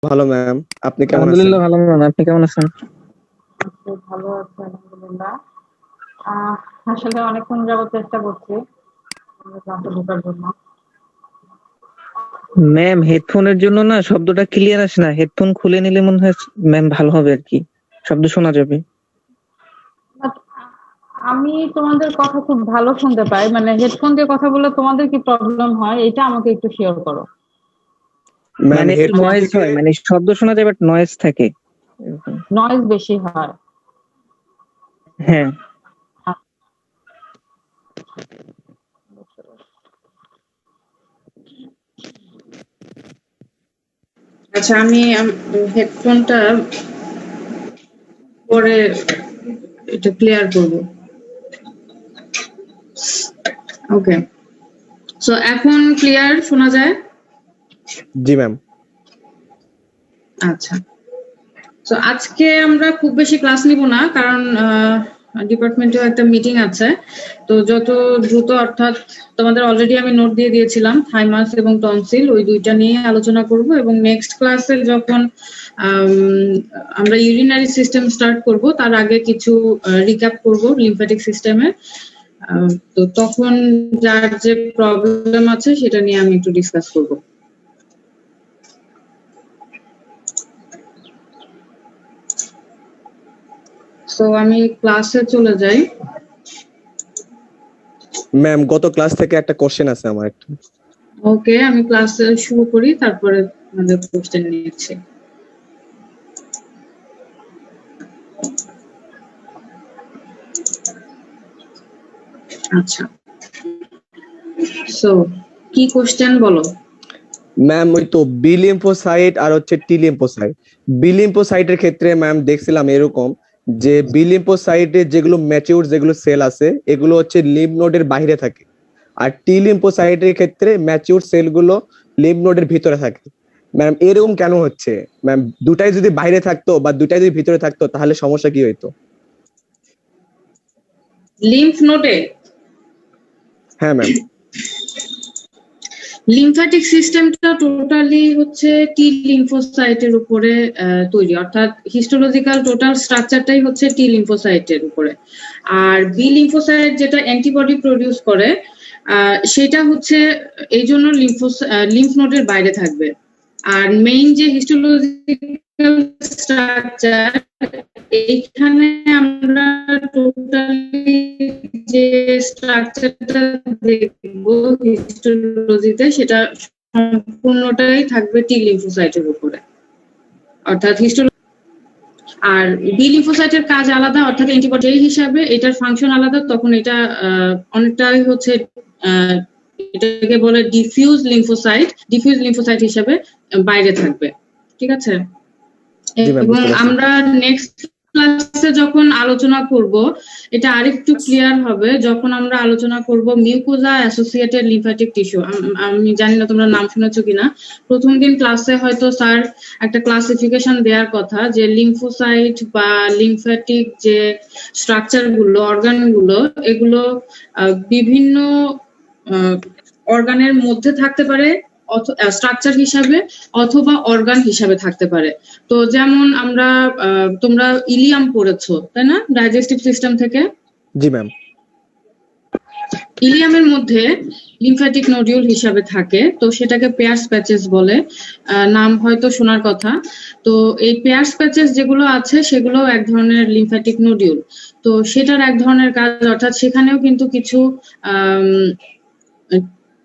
ভালো ম্যাম, আপনি কেমন আছেন? আলহামদুলিল্লাহ ভালো ম্যাম, আপনি কেমন আছেন? ভালো আছে আলহামদুলিল্লাহ। আহ, আসলে অনেকক্ষণ যাবত চেষ্টা করছি ক্লাসে ঢোকার জন্য। ম্যাম হেডফোনের জন্য না শব্দটা ক্লিয়ার আসে না, হেডফোন খুলে নিলে মনে হয় ম্যাম ভালো হবে আর কি, শব্দ শোনা যাবে। But আমি তোমাদের কথা খুব ভালো শুনতে পাই, মানে হেডফোন দিয়ে কথা বললে তোমাদের কি প্রবলেম হয় এটা আমাকে একটু শেয়ার করো। ম্যাম মানে হেডফোন নয়েজ থেকে হয়, মানে শব্দ শোনা যায় বাট নয়েজ থাকে এরকম। নয়েজ বেশি হয়। হ্যাঁ। আচ্ছা, আমি হেডফোনটা পরে এটা ক্লিয়ার করব। ওকে, সো এখন ক্লিয়ার শোনা যায়? জি ম্যাম। আচ্ছা, তো আজকে আমরা খুব বেশি ক্লাস নিব না, কারণ ডিপার্টমেন্টেও একটা মিটিং আছে। তো যত দ্রুত, অর্থাৎ তোমাদের অলরেডি আমি নোট দিয়ে দিয়েছিলাম, থাইমাস এবং টনসিল, ওই দুইটা নিয়ে আলোচনা করব, এবং নেক্সট ক্লাসে যখন আমরা ইউরিনারি সিস্টেম স্টার্ট করব তার আগে কিছু রিক্যাপ করব লিম্ফ্যাটিক সিস্টেমে। তো তখন যার যে প্রবলেম আছে সেটা নিয়ে আমি একটু ডিসকাস করব। সো আমি ক্লাসে চলে যাই। ম্যাম গত ক্লাস থেকে একটা কোশ্চেন আছে আমার একটা। ওকে, আমি ক্লাস শুরু করি, তারপরে আমাদের কোশ্চেন নিচ্ছি। আচ্ছা, সো কি কোশ্চেন বলো? ম্যাম ওই তো বি লিম্ফোসাইট আর হচ্ছে টি লিম্ফোসাইট। বি লিম্ফোসাইটের ক্ষেত্রে ম্যাম দেখছিলাম এরকম যে বি লিম্ফোসাইটে যেগুলো ম্যাচিউর যেগুলো সেল আছে এগুলো হচ্ছে লিম্ফ নোডের বাইরে থাকে, আর টি লিম্ফোসাইটের ক্ষেত্রে ম্যাচিউর সেলগুলো লিম্ফ নোডের ভিতরে থাকে। ম্যাম এরকম কেন হচ্ছে? ম্যাম দুটাই যদি বাইরে থাকতো বা দুটাই যদি ভিতরে থাকতো তাহলে সমস্যা কি হইতো? লিম্ফ নোডে? হ্যাঁ ম্যাম। লিম্ফ্যাটিক সিস্টেমটা টোটালি হচ্ছে টি লিম্ফোসাইটের উপরে তৈরি, অর্থাৎ হিস্টোলজিক্যাল টোটাল স্ট্রাকচারটাই হচ্ছে টি লিম্ফোসাইটের উপরে। আর বি লিম্ফোসাইট যেটা অ্যান্টিবডি প্রডিউস করে, সেটা হচ্ছে এই জন্য লিম্ফ নোডের বাইরে থাকবে। আর মেইন যে হিস্টোলজিক্যাল স্ট্রাকচার, এইখানে আমরা টোটালি যে স্ট্রাকচারটা দেখবো হিস্টোলজিতে, সেটা সম্পূর্ণটাই থাকবে টি লিম্ফোসাইটের উপরে, অর্থাৎ আর বি লিম্ফোসাইটের কাজ আলাদা, অর্থাৎ অ্যান্টিবডি হিসাবে এটার ফাংশন আলাদা। তখন এটা অনেকটাই হচ্ছে এটাকে বলে ডিফিউজ লিম্ফোসাইট হিসাবে বাইরে থাকবে। ঠিক আছে, জি ম্যাম, এবং বুঝতে পারছি। আমরা নেক্সট ক্লাসে যখন আলোচনা করব এটা আরেকটু ক্লিয়ার হবে, যখন আমরা আলোচনা করব মিউকোজা অ্যাসোসিয়েটেড লিম্ফ্যাটিক টিস্যু। আমি জানি না তোমরা নাম শুনেছো কিনা। প্রথম দিন ক্লাসে হয়তো স্যার একটা ক্লাসিফিকেশন দেওয়ার কথা যে লিম্ফোসাইট বা লিম্ফ্যাটিক যে স্ট্রাকচার গুলো, অর্গান গুলো, এগুলো বিভিন্ন অর্গানের মধ্যে থাকতে পারে, স্ট্রাকচার হিসাবে, অথবা অর্গান হিসাবে থাকতে পারে। তো যেমন আমরা তোমরা ইলিয়াম পড়েছো তাই না, ডাইজেস্টিভ সিস্টেম থেকে? জি ম্যাম। ইলিয়ামের মধ্যে লিম্ফ্যাটিক নোডিউল হিসাবে থাকে, তো সেটাকে পেয়ার্স প্যাচেস বলে, নাম হয়তো শোনার কথা। তো এই পেয়ার্স প্যাচেস যেগুলো আছে সেগুলো এক ধরনের লিম্ফ্যাটিক নোডিউল। তো সেটার এক ধরনের কাজ, অর্থাৎ সেখানেও কিন্তু কিছু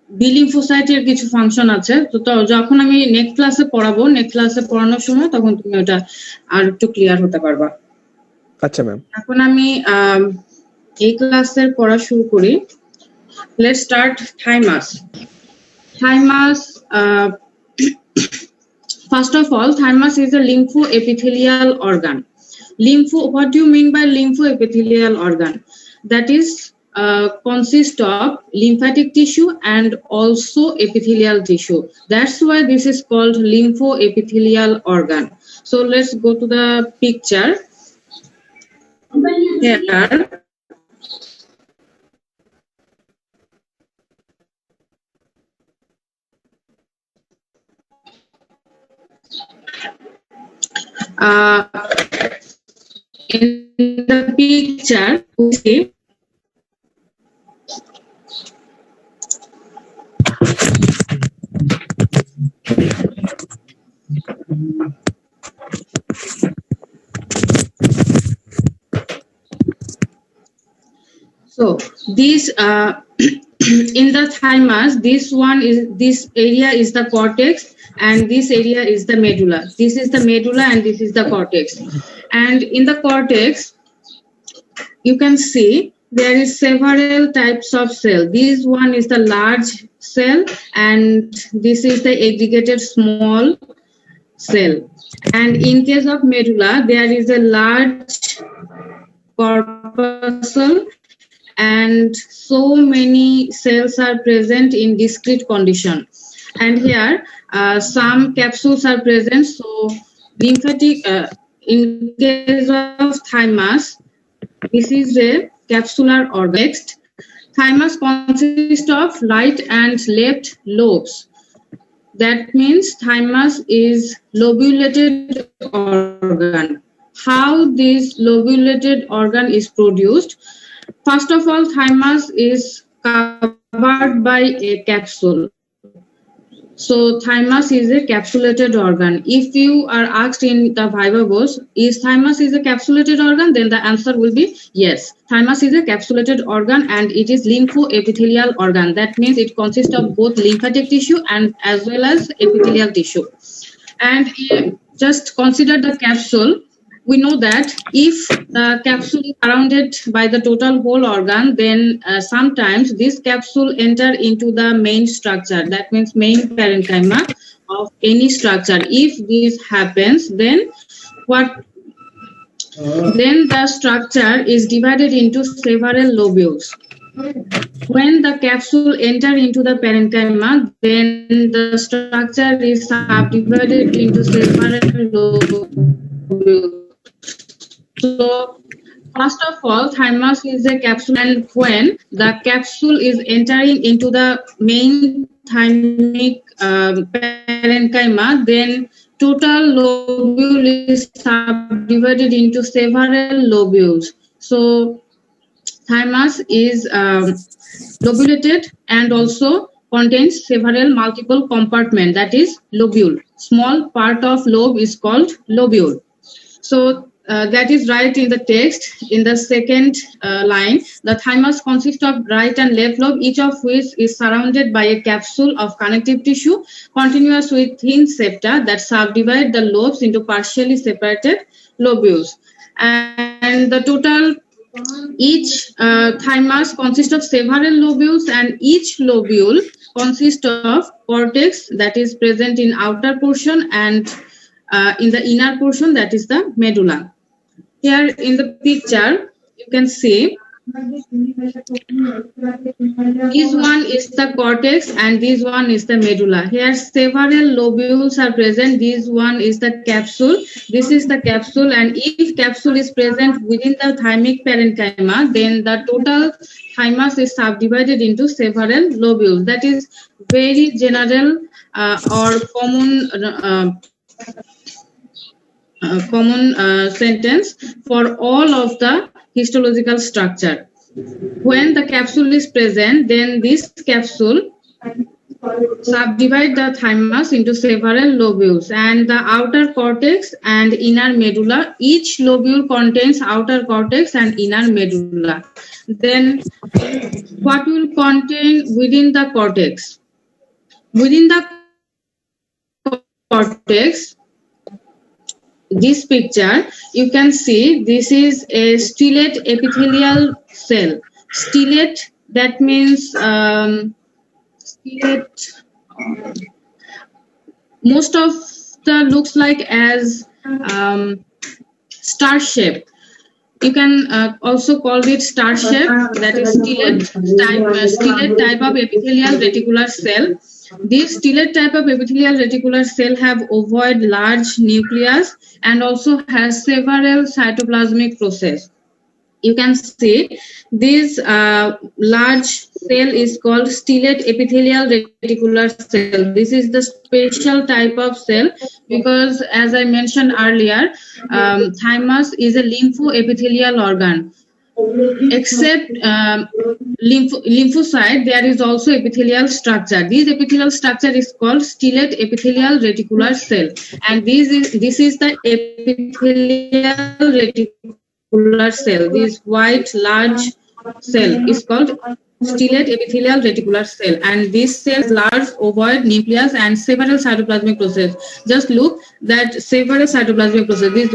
বি লিম্ফোসাইটের কিছু ফাংশন আছে। তো যখন আমি নেক্সট ক্লাসে পড়ানোর সময় তখন তুমি ওটা আর একটু ক্লিয়ার হতে পারবা। আচ্ছা ম্যাম। এখন আমি এই ক্লাসের পড়া শুরু করি। Let's start thymus. Thymus, first of all, thymus is a lymphoepithelial organ. What do you mean by lymphoepithelial organ? That is, consist of lymphatic tissue and also epithelial tissue. That's why this is called lymphoepithelial organ. So let's go to the picture. Here, In the picture, we see so this in the thymus, this area is the cortex, and this area is the medulla. This is the medulla and this is the cortex. And in the cortex, you can see there is several types of cell. This one is the large cell, and this is the aggregated small cell. And in case of medulla, there is a large corpuscle, and so many cells are present in discrete condition. And here some capsules are present. So lymphatic, in case of thymus, this is a capsular organ. Next, thymus consists of right and left lobes. That means thymus is lobulated organ. How this lobulated organ is produced? First of all, thymus is covered by a capsule. So thymus is a capsulated organ. If you are asked in the viva voce, is thymus is a capsulated organ? Then the answer will be yes. Thymus is a capsulated organ, and it is lymphoepithelial organ. That means it consists of both lymphatic tissue and as well as epithelial tissue. And just consider the capsule. We know that if the capsule is surrounded by the total whole organ, then sometimes this capsule enter into the main structure. That means main parenchyma of any structure. If this happens, then then the structure is divided into several lobules. When the capsule enter into the parenchyma, then the structure is subdivided into several lobules. So, first of all, thymus is a capsule, and when the capsule is entering into the main thymic parenchyma, then total lobule is subdivided into several lobules. So, thymus is lobulated and also contains several multiple compartments, that is lobule. Small part of lobe is called lobule. So that is right in the text. In the second line, the thymus consists of right and left lobe, each of which is surrounded by a capsule of connective tissue continuous with thin septa that subdivide the lobes into partially separated lobules. And the total, each thymus consists of several lobules, and each lobule consists of cortex that is present in outer portion, and in the inner portion, that is the medulla. Here in the picture, you can see this one is the cortex and this one is the medulla. Here several lobules are present. This one is the capsule. This is the capsule, and if capsule is present within the thymic parenchyma, then the total thymus is subdivided into several lobules. That is very general or common sentence for all of the histological structure. When the capsule is present, then this capsule subdivide the thymus into several lobules, and the outer cortex and inner medulla, each lobule contains outer cortex and inner medulla. Then what will contain within the cortex? Within the cortex, this picture, you can see this is a stellate epithelial cell. Stellate, that means stellate, most of the looks like as star shape. You can also call it star shape, that is stellate type of epithelial reticular cell. This stellate type of epithelial reticular cell have ovoid large nucleus and also has several cytoplasmic process. you can see this large cell is called stellate epithelial reticular cell. This is the special type of cell because, as I mentioned earlier, thymus is a lymphoepithelial organ. Except lymphocyte, there is also epithelial structure. This epithelial structure is called stellate epithelial reticular cell, and this is the epithelial reticular cell. This white large cell is called stellate epithelial reticular cell, and this cell has large ovoid nucleus and several cytoplasmic processes. Just look that several cytoplasmic processes.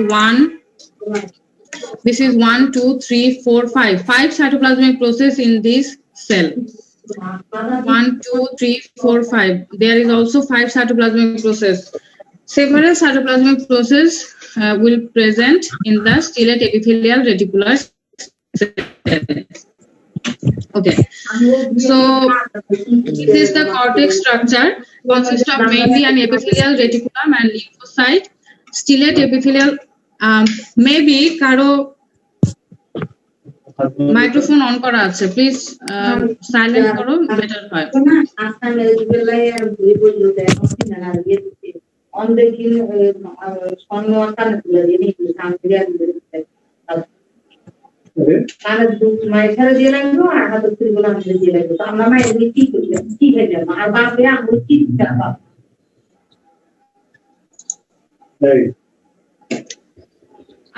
This is 1, 2, 3, 4, 5. 5 cytoplasmic process in this cell. 1, 2, 3, 4, 5. There is also 5 cytoplasmic process. Several cytoplasmic process will present in the stellate epithelial reticular cell. Okay, so this is the cortex structure, consists of mainly an epithelial reticulum and lymphocyte. Stellate epithelial, maybe কারো microphone on করা আছে, please silent করো, better হয়।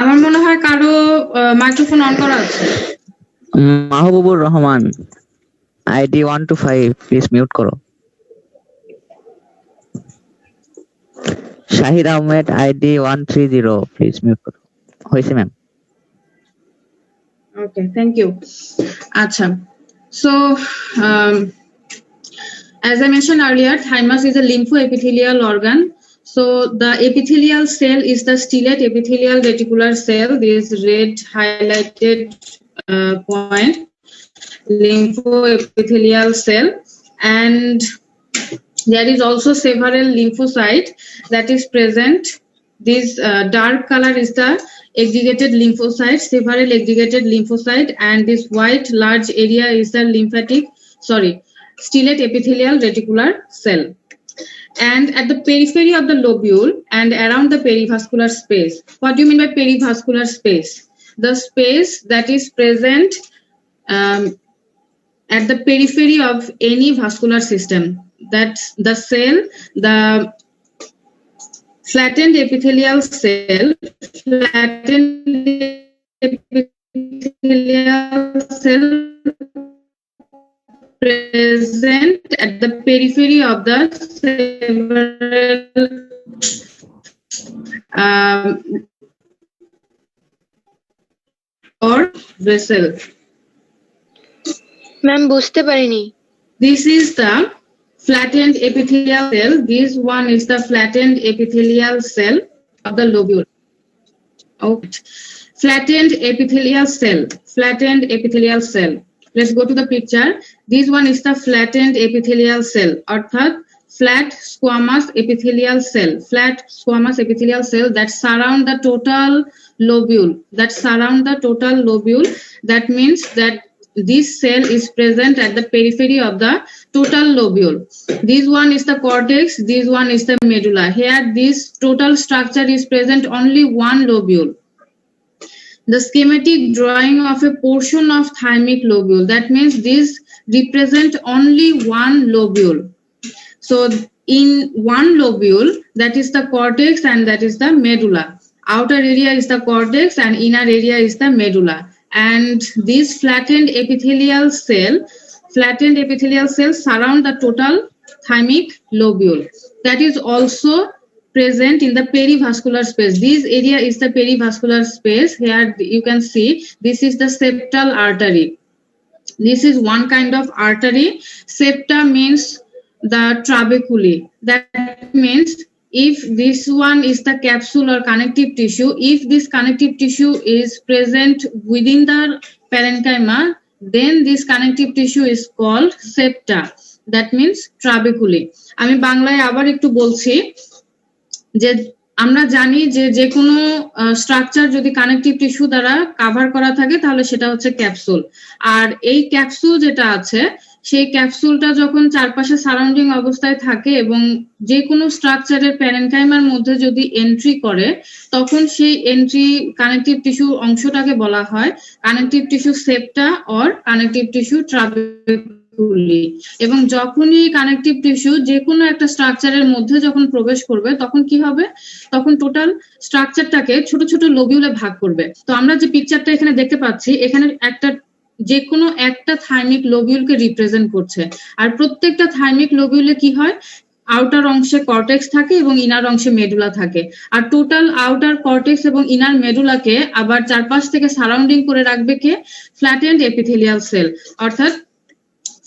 আমার মনে হয় কারো microphone on করা আছে। Mahbubur Rahman, ID 1 to 5, please mute করো। Shahid Ahmed, ID 130, please mute করো। হয়েছে ma'am. Okay, thank you. Acha. So, as I mentioned earlier, thymus is a lymphoepithelial organ. So the epithelial cell is the stellate epithelial reticular cell. This red highlighted point, lymphoepithelial cell, and there is also several lymphocyte that is present. This dark color is the aggregated lymphocyte, several aggregated lymphocyte, and this white large area is the stellate epithelial reticular cell. And at the periphery of the lobule and around the perivascular space. What do you mean by perivascular space? The space that is present at the periphery of any vascular system. That's the cell, the flattened epithelial cell, present at the periphery of the several or vessel. Ma'am বুঝতে পারিনি। This is the flattened epithelial cell. This one is the flattened epithelial cell of the lobule. Okay. Flattened epithelial cell. Flattened epithelial cell. Let's go to the picture. This one is the flattened epithelial cell, অর্থাৎ flat squamous epithelial cell. Flat squamous epithelial cell that surround the total lobule. That means that this cell is present at the periphery of the total lobule. This one is the cortex, this one is the medulla. Here this total structure is present only one lobule. The schematic drawing of a portion of thymic lobule. That means this represent only one lobule. So in one lobule, that is the cortex and that is the medulla. Outer area is the cortex and inner area is the medulla. And this flattened epithelial cell surround the total thymic lobule. That is also present in the perivascular space. This area is the perivascular space. Here you can see this is the septal artery. This is one kind of artery. Septa means the trabeculae. That means if this one is the capsule or connective tissue, if this connective tissue is present within the parenchyma, then this connective tissue is called septa. That means trabeculae. আমি বাংলায় আবার একটু বলছি যে আমরা জানি যে যে কোনো স্ট্রাকচার যদি কানেকটিভ টিস্যু দ্বারা কভার করা থাকে তাহলে সেটা হচ্ছে ক্যাপসুল। আর এই ক্যাপসুল যেটা আছে সেই ক্যাপসুলটা যখন চারপাশে সারাউন্ডিং অবস্থায় থাকে এবং যে কোনো স্ট্রাকচারের প্যারেনকাইমার মধ্যে যদি এন্ট্রি করে তখন সেই এন্ট্রি কানেকটিভ টিস্যু অংশটাকে বলা হয় connective tissue septa or connective tissue trabeculae. এবং যখনই কানেকটিভ টিস্যু যে কোনো একটা স্ট্রাকচারের মধ্যে যখন প্রবেশ করবে তখন কি হবে, তখন টোটাল স্ট্রাকচারটাকে ছোট ছোট লোবিউলে ভাগ করবে। তো আমরা যে পিকচারটা এখানে দেখতে পাচ্ছি এখানে একটা যে কোনো একটা থাইমিক লোবিউলকে রিপ্রেজেন্ট করছে। আর প্রত্যেকটা থাইমিক লোবিউলে কি হয়, আউটার অংশে কর্টেক্স থাকে এবং ইনার অংশে মেডুলা থাকে। আর টোটাল আউটার কর্টেক্স এবং ইনার মেডুলাকে আবার চারপাশ থেকে সারাউন্ডিং করে রাখবে কে, ফ্ল্যাটেন্ড এপিথেলিয়াল সেল। অর্থাৎ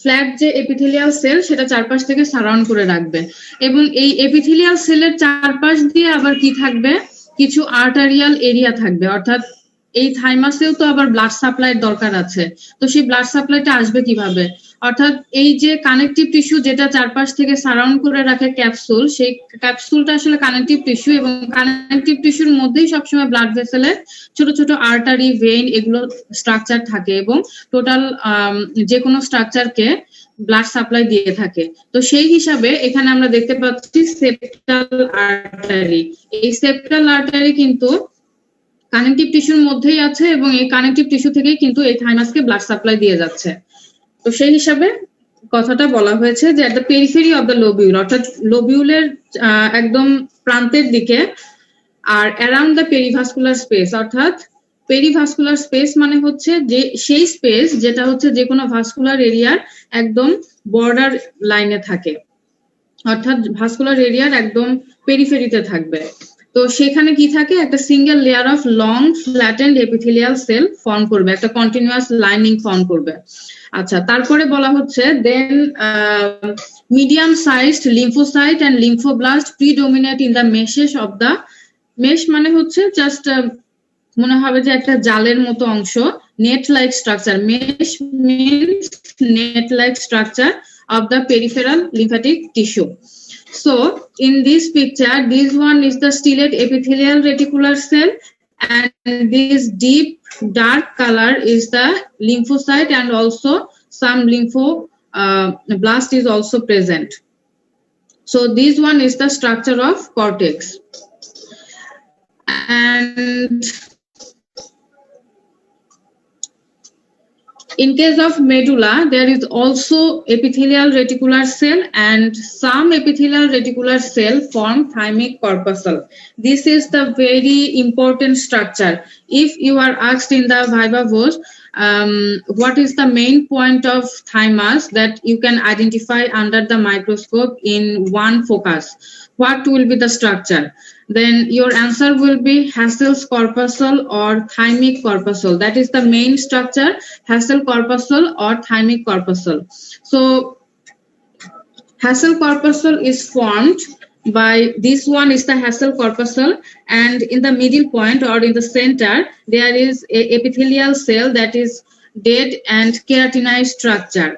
ফ্ল্যাট যে এপিথেলিয়াল সেল সেটা চারপাশ থেকে সারাউন্ড করে রাখবে। এবং এই এপিথেলিয়াল সেলের চারপাশ দিয়ে আবার কি থাকবে, কিছু আর্টারিয়াল এরিয়া থাকবে। অর্থাৎ এই থাইমাসেও তো আবার ব্লাড সাপ্লাইয়ের দরকার আছে, তো সেই ব্লাড সাপ্লাইটা আসবে কিভাবে? অর্থাৎ এই যে কানেকটিভ টিস্যু যেটা চারপাশ থেকে সারাউন্ড করে রাখে ক্যাপসুল, সেই ক্যাপসুলটা আসলে কানেকটিভ টিস্যু এবং কানেকটিভ টিস্যুর মধ্যেই সবসময় ব্লাড ভেসেলের ছোট ছোট আর্টারি, ভেইন এগুলো স্ট্রাকচার থাকে এবং টোটাল যে কোনো স্ট্রাকচারকে ব্লাড সাপ্লাই দিয়ে থাকে। তো সেই হিসাবে এখানে আমরা দেখতে পাচ্ছি সেপ্টাল আর্টারি। এই সেপ্টাল আর্টারি কিন্তু কানেকটিভ টিস্যুর মধ্যেই আছে এবং এই কানেকটিভ টিস্যু থেকেই কিন্তু এই থাইমাসকে ব্লাড সাপ্লাই দিয়ে যাচ্ছে। তো সেই হিসাবে কথাটা বলা হয়েছে যে at the periphery of the lobule, অর্থাৎ লোবিউলের একদম প্রান্তের দিকে, আর অ্যারাউন্ড দ্য পেরিভাস্কুলার স্পেস। অর্থাৎ পেরিভাস্কুলার স্পেস মানে হচ্ছে যে সেই স্পেস যেটা হচ্ছে যে কোনো ভাস্কুলার এরিয়ার একদম বর্ডার লাইনে থাকে, অর্থাৎ ভাস্কুলার এরিয়ার একদম পেরিফেরিতে থাকবে। তো সেখানে কি থাকে, একটা single layer of long flattened epithelial cell form করবে, একটা কন্টিনিউয়াস লাইনিং ফর্ম করবে। আচ্ছা, তারপরে বলা হচ্ছে then medium sized lymphocyte and lymphoblast predominate in the meshes of the mesh, মানে হচ্ছে জাস্ট মনে হবে যে একটা জালের মতো অংশ, net like structure. Mesh means net like structure of the peripheral lymphatic tissue. So in this picture, this one is the stellate epithelial reticular cell, and this deep dark color is the lymphocyte, and also some lymphoblast is also present. So this one is the structure of cortex. And in case of medulla, there is also epithelial reticular cell, and some epithelial reticular cell form thymic corpuscle. This is the very important structure. If you are asked in the viva voce, what is the main point of thymus that you can identify under the microscope in one focus, what will be the structure? Then your answer will be Hassel's corpuscle or thymic corpuscle. That is the main structure, Hassel corpuscle or thymic corpuscle. So Hassel corpuscle is formed by, this one is the Hassel corpuscle, and in the middle point or in the center there is a epithelial cell that is dead and keratinized structure,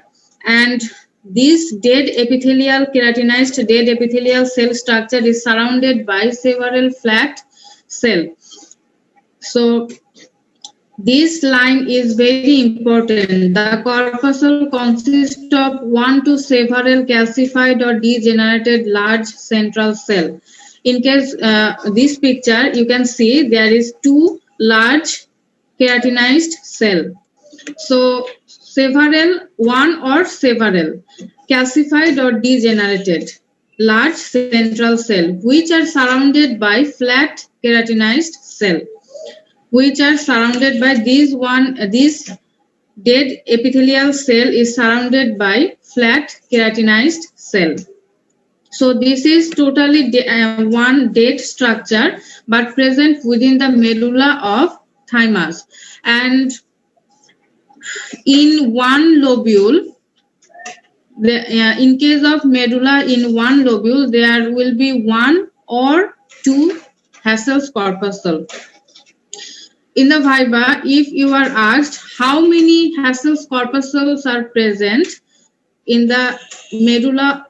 and this dead epithelial cell structure is surrounded by several flat cells. So this line is very important. The corpuscle consists of one to several calcified or degenerated large central cell. In case this picture, you can see there is two large keratinized cell. So one or several calcified or degenerated large central cell which are surrounded by flat keratinized cell, which are surrounded by this dead epithelial cell is surrounded by flat keratinized cell. So this is totally one dead structure but present within the medulla of thymus. And in one lobule, in case of medulla, in one lobule there will be one or two Hassel's corpuscle. In the viva, if you are asked how many Hassel's corpuscles are present in the medulla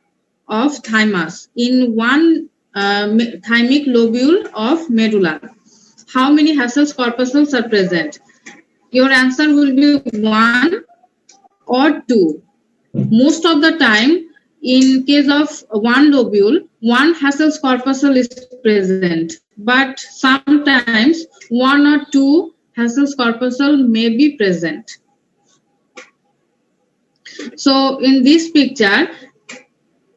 of thymus, in one thymic lobule of medulla. How many Hassel's corpuscles are present? Your answer will be 1 or 2. Most of the time, in case of one lobule, one Hassel's corpuscle is present, but sometimes 1 or 2 Hassel's corpuscle may be present. So in this picture,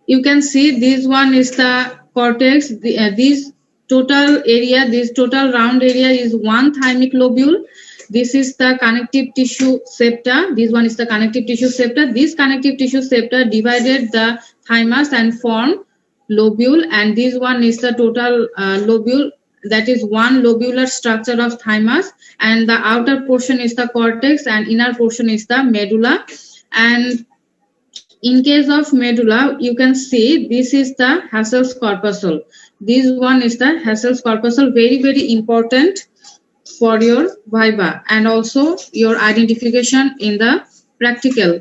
you can see this one is the cortex. This total area, this total round area is one thymic lobule. This is the connective tissue septa. This one is the connective tissue septa. This connective tissue septa divided the thymus and formed lobule, and this one is the total lobule. That is one lobular structure of thymus, and the outer portion is the cortex and inner portion is the medulla. And in case of medulla, you can see this is the Hassel's corpuscle. This one is the Hassel's corpuscle, very, very important for your viva and also your identification in the practical.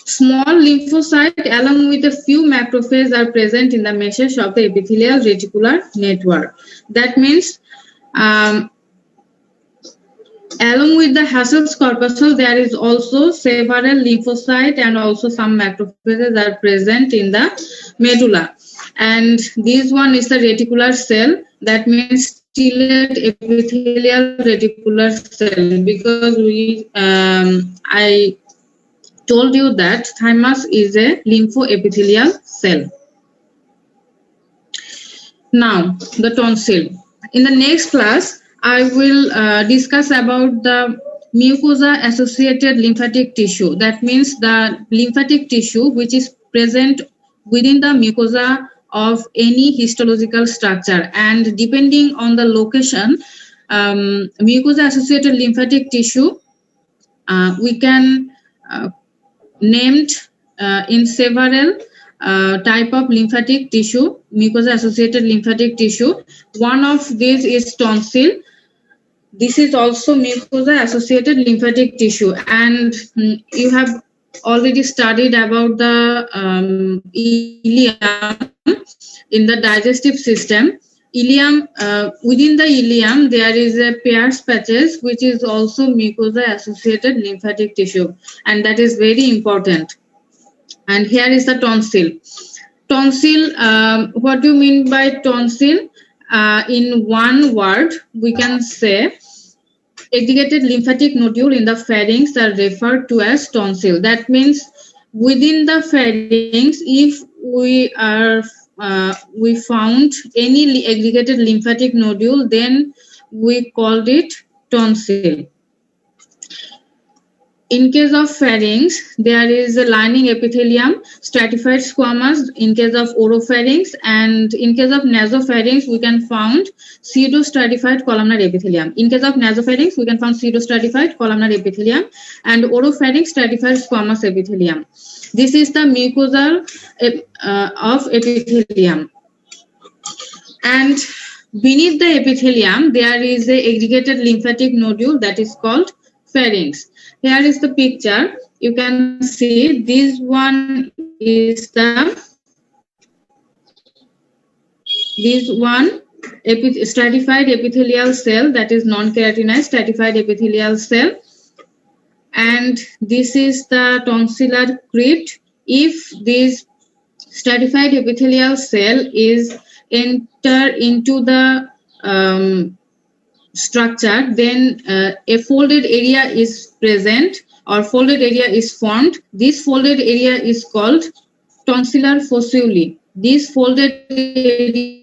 Small lymphocyte along with a few macrophages are present in the meshes of the epithelial reticular network. That means along with the Hassel's corpuscle, there is also several lymphocyte and also some macrophages are present in the medulla. And this one is the reticular cell. That means stellate epithelial reticular cell, because I told you that thymus is a lymphoepithelial cell. Now the tonsil. In the next class, I will discuss about the mucosa associated lymphatic tissue. That means the lymphatic tissue which is present within the mucosa of any histological structure, and depending on the location, mucosa associated lymphatic tissue we can named in several type of lymphatic tissue, mucosa associated lymphatic tissue. One of these is tonsil. This is also mucosa associated lymphatic tissue, and you have already studied about the ileum in the digestive system. Ileum, within the ileum there is a Peyer's patches which is also mucosa associated lymphatic tissue, and that is very important. And here is the tonsil. Tonsil, what do you mean by tonsil? In one word we can say aggregated lymphatic nodule in the pharynx are referred to as tonsil. That means within the pharynx, if we found any aggregated lymphatic nodule, then we called it tonsil. In case of pharynx, there is a lining epithelium, stratified squamous in case of oropharynx, and in case of nasopharynx, we can find pseudostratified columnar epithelium. In case of nasopharynx, we can find pseudostratified columnar epithelium, and oropharynx stratified squamous epithelium. This is the mucosa of epithelium. And beneath the epithelium, there is a aggregated lymphatic nodule that is called pharynx. Here is the picture. You can see this one is the stratified epithelial cell, that is non-keratinized stratified epithelial cell, and this is the tonsillar crypt. If this stratified epithelial cell is enter into the structure, then a folded area is present or folded area is formed. This folded area is called tonsillar fossulae. This folded area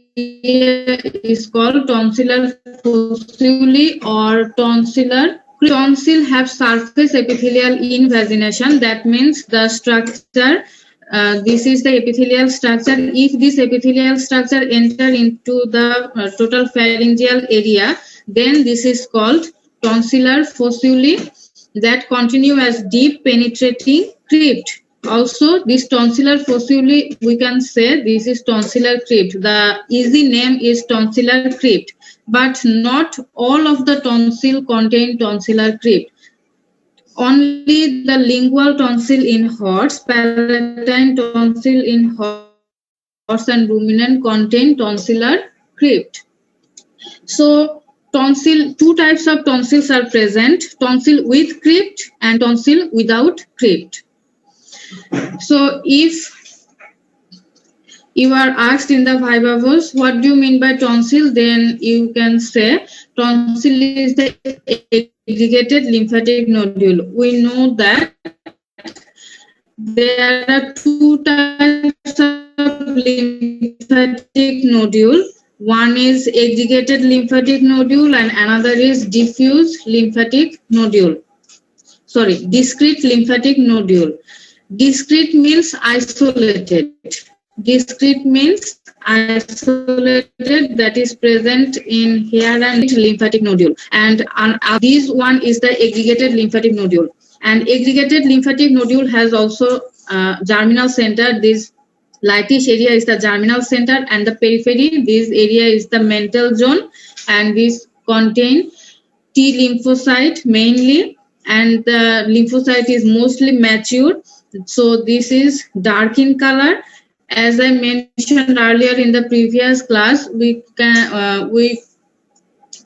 is called tonsillar fossulae or tonsillar. Tonsil have surface epithelial invagination. That means the structure, this is the epithelial structure. If this epithelial structure enter into the total pharyngeal area, then this is called tonsillar fossulae that continue as deep penetrating crypt. Also, this tonsillar fossulae, we can say this is tonsillar crypt. The easy name is tonsillar crypt, but not all of the tonsil contain tonsillar crypt. Only the lingual tonsil in horse, palatine tonsil in horse, warts and ruminant contain tonsillar crypt. So tonsil, two types of tonsils are present: tonsil with crypt and tonsil without crypt. So if you are asked in the viva voce, what do you mean by tonsil? Then you can say tonsil is the aggregated lymphatic nodule. We know that there are two types of lymphatic nodule. One is aggregated lymphatic nodule and another is diffuse lymphatic nodule. Sorry, discrete lymphatic nodule. Discrete means isolated. Discrete means isolated, that is present in hair and lymphatic nodule. And this one is the aggregated lymphatic nodule. And aggregated lymphatic nodule has also germinal center. This lightish area is the germinal center, and the periphery, this area is the mantle zone, and this contain T lymphocyte mainly, and the lymphocyte is mostly mature. So this is dark in color. As I mentioned earlier in the previous class, we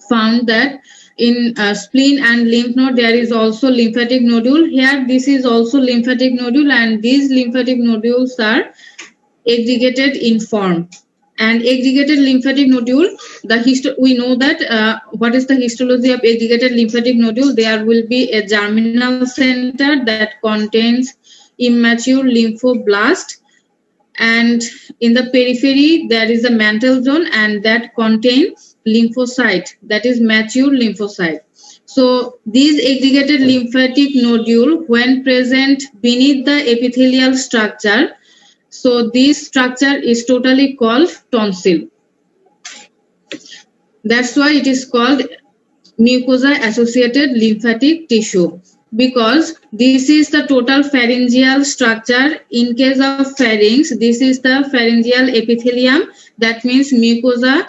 found that in spleen and lymph node there is also lymphatic nodule. Here this is also lymphatic nodule, and these lymphatic nodules are aggregated in form. And aggregated lymphatic nodule, we know that what is the histology of aggregated lymphatic nodule? There will be a germinal center that contains immature lymphoblast, and in the periphery there is a mantle zone, and that contains lymphocyte, that is mature lymphocyte. So these aggregated lymphatic nodule, when present beneath the epithelial structure, so this structure is totally called tonsil. That's why it is called mucosa associated lymphatic tissue, because this is the total pharyngeal structure. In case of pharynx, this is the pharyngeal epithelium, that means mucosa,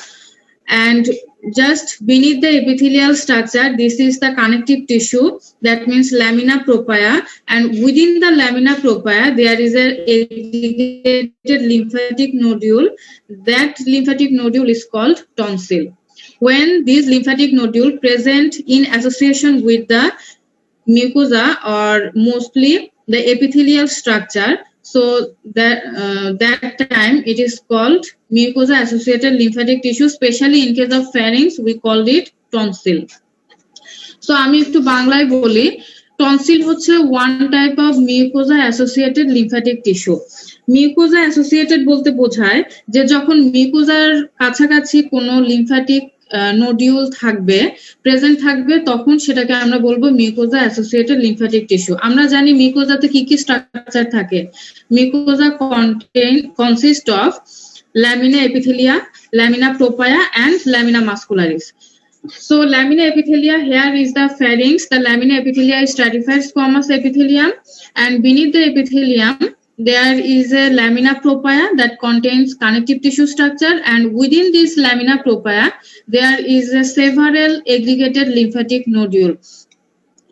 and just beneath the epithelial structure, this is the connective tissue, that means lamina propria, and within the lamina propria there is a aggregated lymphatic nodule. That lymphatic nodule is called tonsil. When this lymphatic nodule present in association with the mucosa or mostly the epithelial structure, so that time it is called mucosa associated lymphatic tissue. Especially in case of pharynx, we called it tonsil. So আমি একটু বাংলায় বলি, tonsil হচ্ছে one type of mucosa associated lymphatic tissue. Mucosa associated বলতে বোঝায় যে যখন মিউকোজার কাছাকাছি কোনো লিম্ফ্যাটিক নোডিউল থাকবে, প্রেজেন্ট থাকবে, তখন সেটাকে আমরা বলবো মিউকোজা অ্যাসোসিয়েটেড লিম্ফ্যাটিক টিস্যু। আমরা জানি মিউকোজাতে কি কি স্ট্রাকচার থাকে। Mucosa consist of lamina epithelia, lamina propria and lamina muscularis. So lamina epithelia, here is the pharynx. The lamina epithelia is stratified squamous epithelium, and beneath the epithelium there is a lamina propria that contains connective tissue structure, and within this lamina propria there is a several aggregated lymphatic nodule,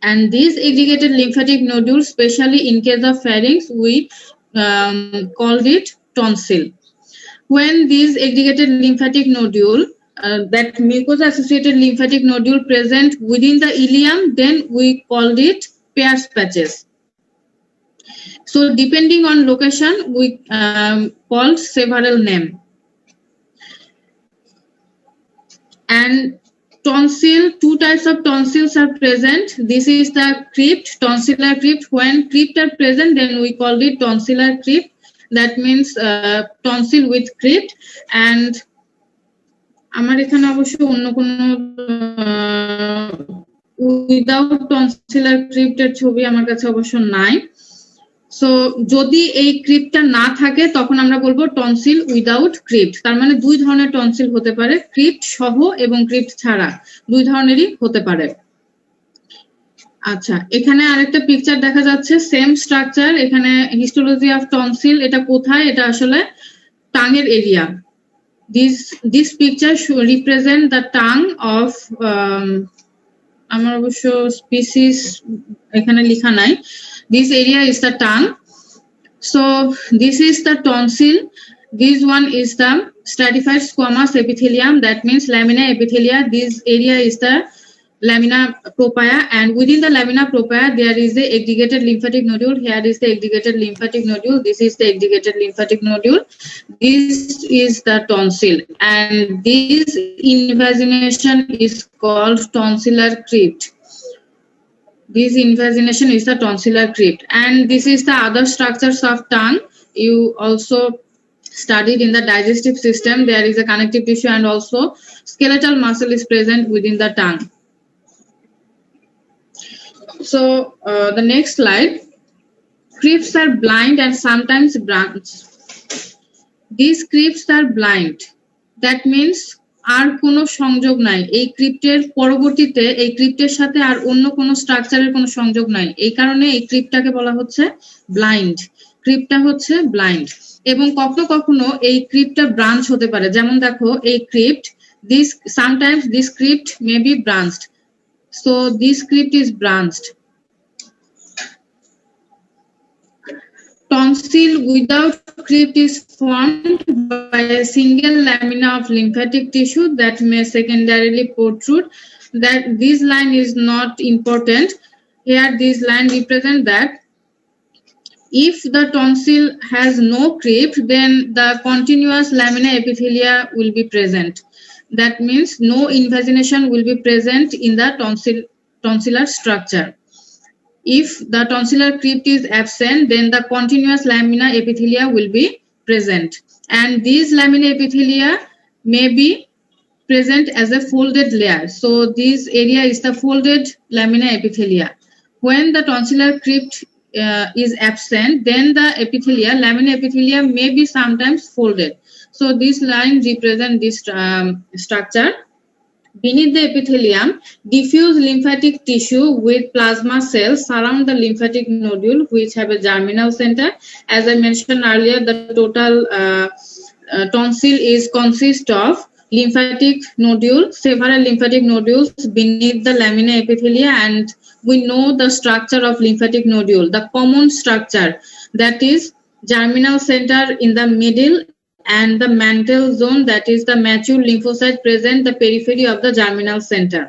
and these aggregated lymphatic nodules, especially in case of pharynx, we called it tonsil. When these aggregated lymphatic nodule, that mucosa associated lymphatic nodule present within the ileum, then we called it Peyer's patches. So depending on location, we called several name. And tonsil, two types of tonsils are present. This is the crypt, tonsillar crypt. When crypt are present, then we called it tonsillar crypt. That means tonsil with crypt. And আমার এখানে অবশ্য অন্য কোনো without tonsillar ক্রিপ্টের ছবি আমার কাছে অবশ্য নাই। সো যদি এই ক্রিপ্টটা না থাকে তখন আমরা বলবো টনসিল উইদাউট ক্রিপ্ট। তার মানে দুই ধরনের টনসিল হতে পারে, ক্রিপ্ট সহ এবং ক্রিপ্ট ছাড়া, দুই ধরনেরই হতে পারে। আচ্ছা, এখানে আরেকটা পিকচার দেখা যাচ্ছে, সেম স্ট্রাকচার। এখানে হিস্টোলজি অফ টনসিল, এটা কোথায়? এটা আসলে টাঙের area. This picture should represent the tongue of আমার অবশ্য স্পিসিস এখানে লেখা নাই। This area is the tongue. So this is the tonsil, This one is the stratified squamous epithelium. That means lamina epithelia. This area is the lamina propria, and within the lamina propria there is the aggregated lymphatic nodule. Here is the aggregated lymphatic nodule. This is the aggregated lymphatic nodule. This is the tonsil, and this invagination is called tonsillar crypt. This invagination is the tonsillar crypt, and this is the other structures of tongue. You also studied in the digestive system. There is a connective tissue, and also skeletal muscle is present within the tongue. So the next slide. Crypts are blind and sometimes branched. These crypts are blind. That means আর কোনো সংযোগ নাই এই ক্রিপ্টের পরবর্তীতে, এই ক্রিপ্টের সাথে আর অন্য কোনো স্ট্রাকচারের কোনো সংযোগ নাই, এই কারণে এই ক্রিপ্টটাকে বলা হচ্ছে ব্লাইন্ড। ক্রিপ্টটা হচ্ছে ব্লাইন্ড, এবং কখনো কখনো এই ক্রিপ্টটা ব্রাঞ্চ হতে পারে। যেমন দেখো এই crypt, this sometimes this crypt may be branched, so this crypt is branched. Tonsil without crypt is formed by a single lamina of lymphatic tissue that may secondarily protrude. That this line is not important. Here this line represents that if the tonsil has no crypt, then the continuous lamina epithelia will be present. That means no invagination will be present in the tonsillar structure. If the tonsillar crypt is absent, then the continuous lamina epithelia will be present, and these lamina epithelia may be present as a folded layer. So this area is the folded lamina epithelia. When the tonsillar crypt is absent, then the lamina epithelia may be sometimes folded. So this line represents this structure. Beneath the epithelium, diffuse lymphatic tissue with plasma cells surround the lymphatic nodule, which have a germinal center. As I mentioned earlier, the total tonsil consists of lymphatic nodule, several lymphatic nodules beneath the lamina epithelia, and we know the structure of lymphatic nodule, the common structure, that is germinal center in the middle, and the mantle zone, that is the mature lymphocyte present the periphery of the germinal center.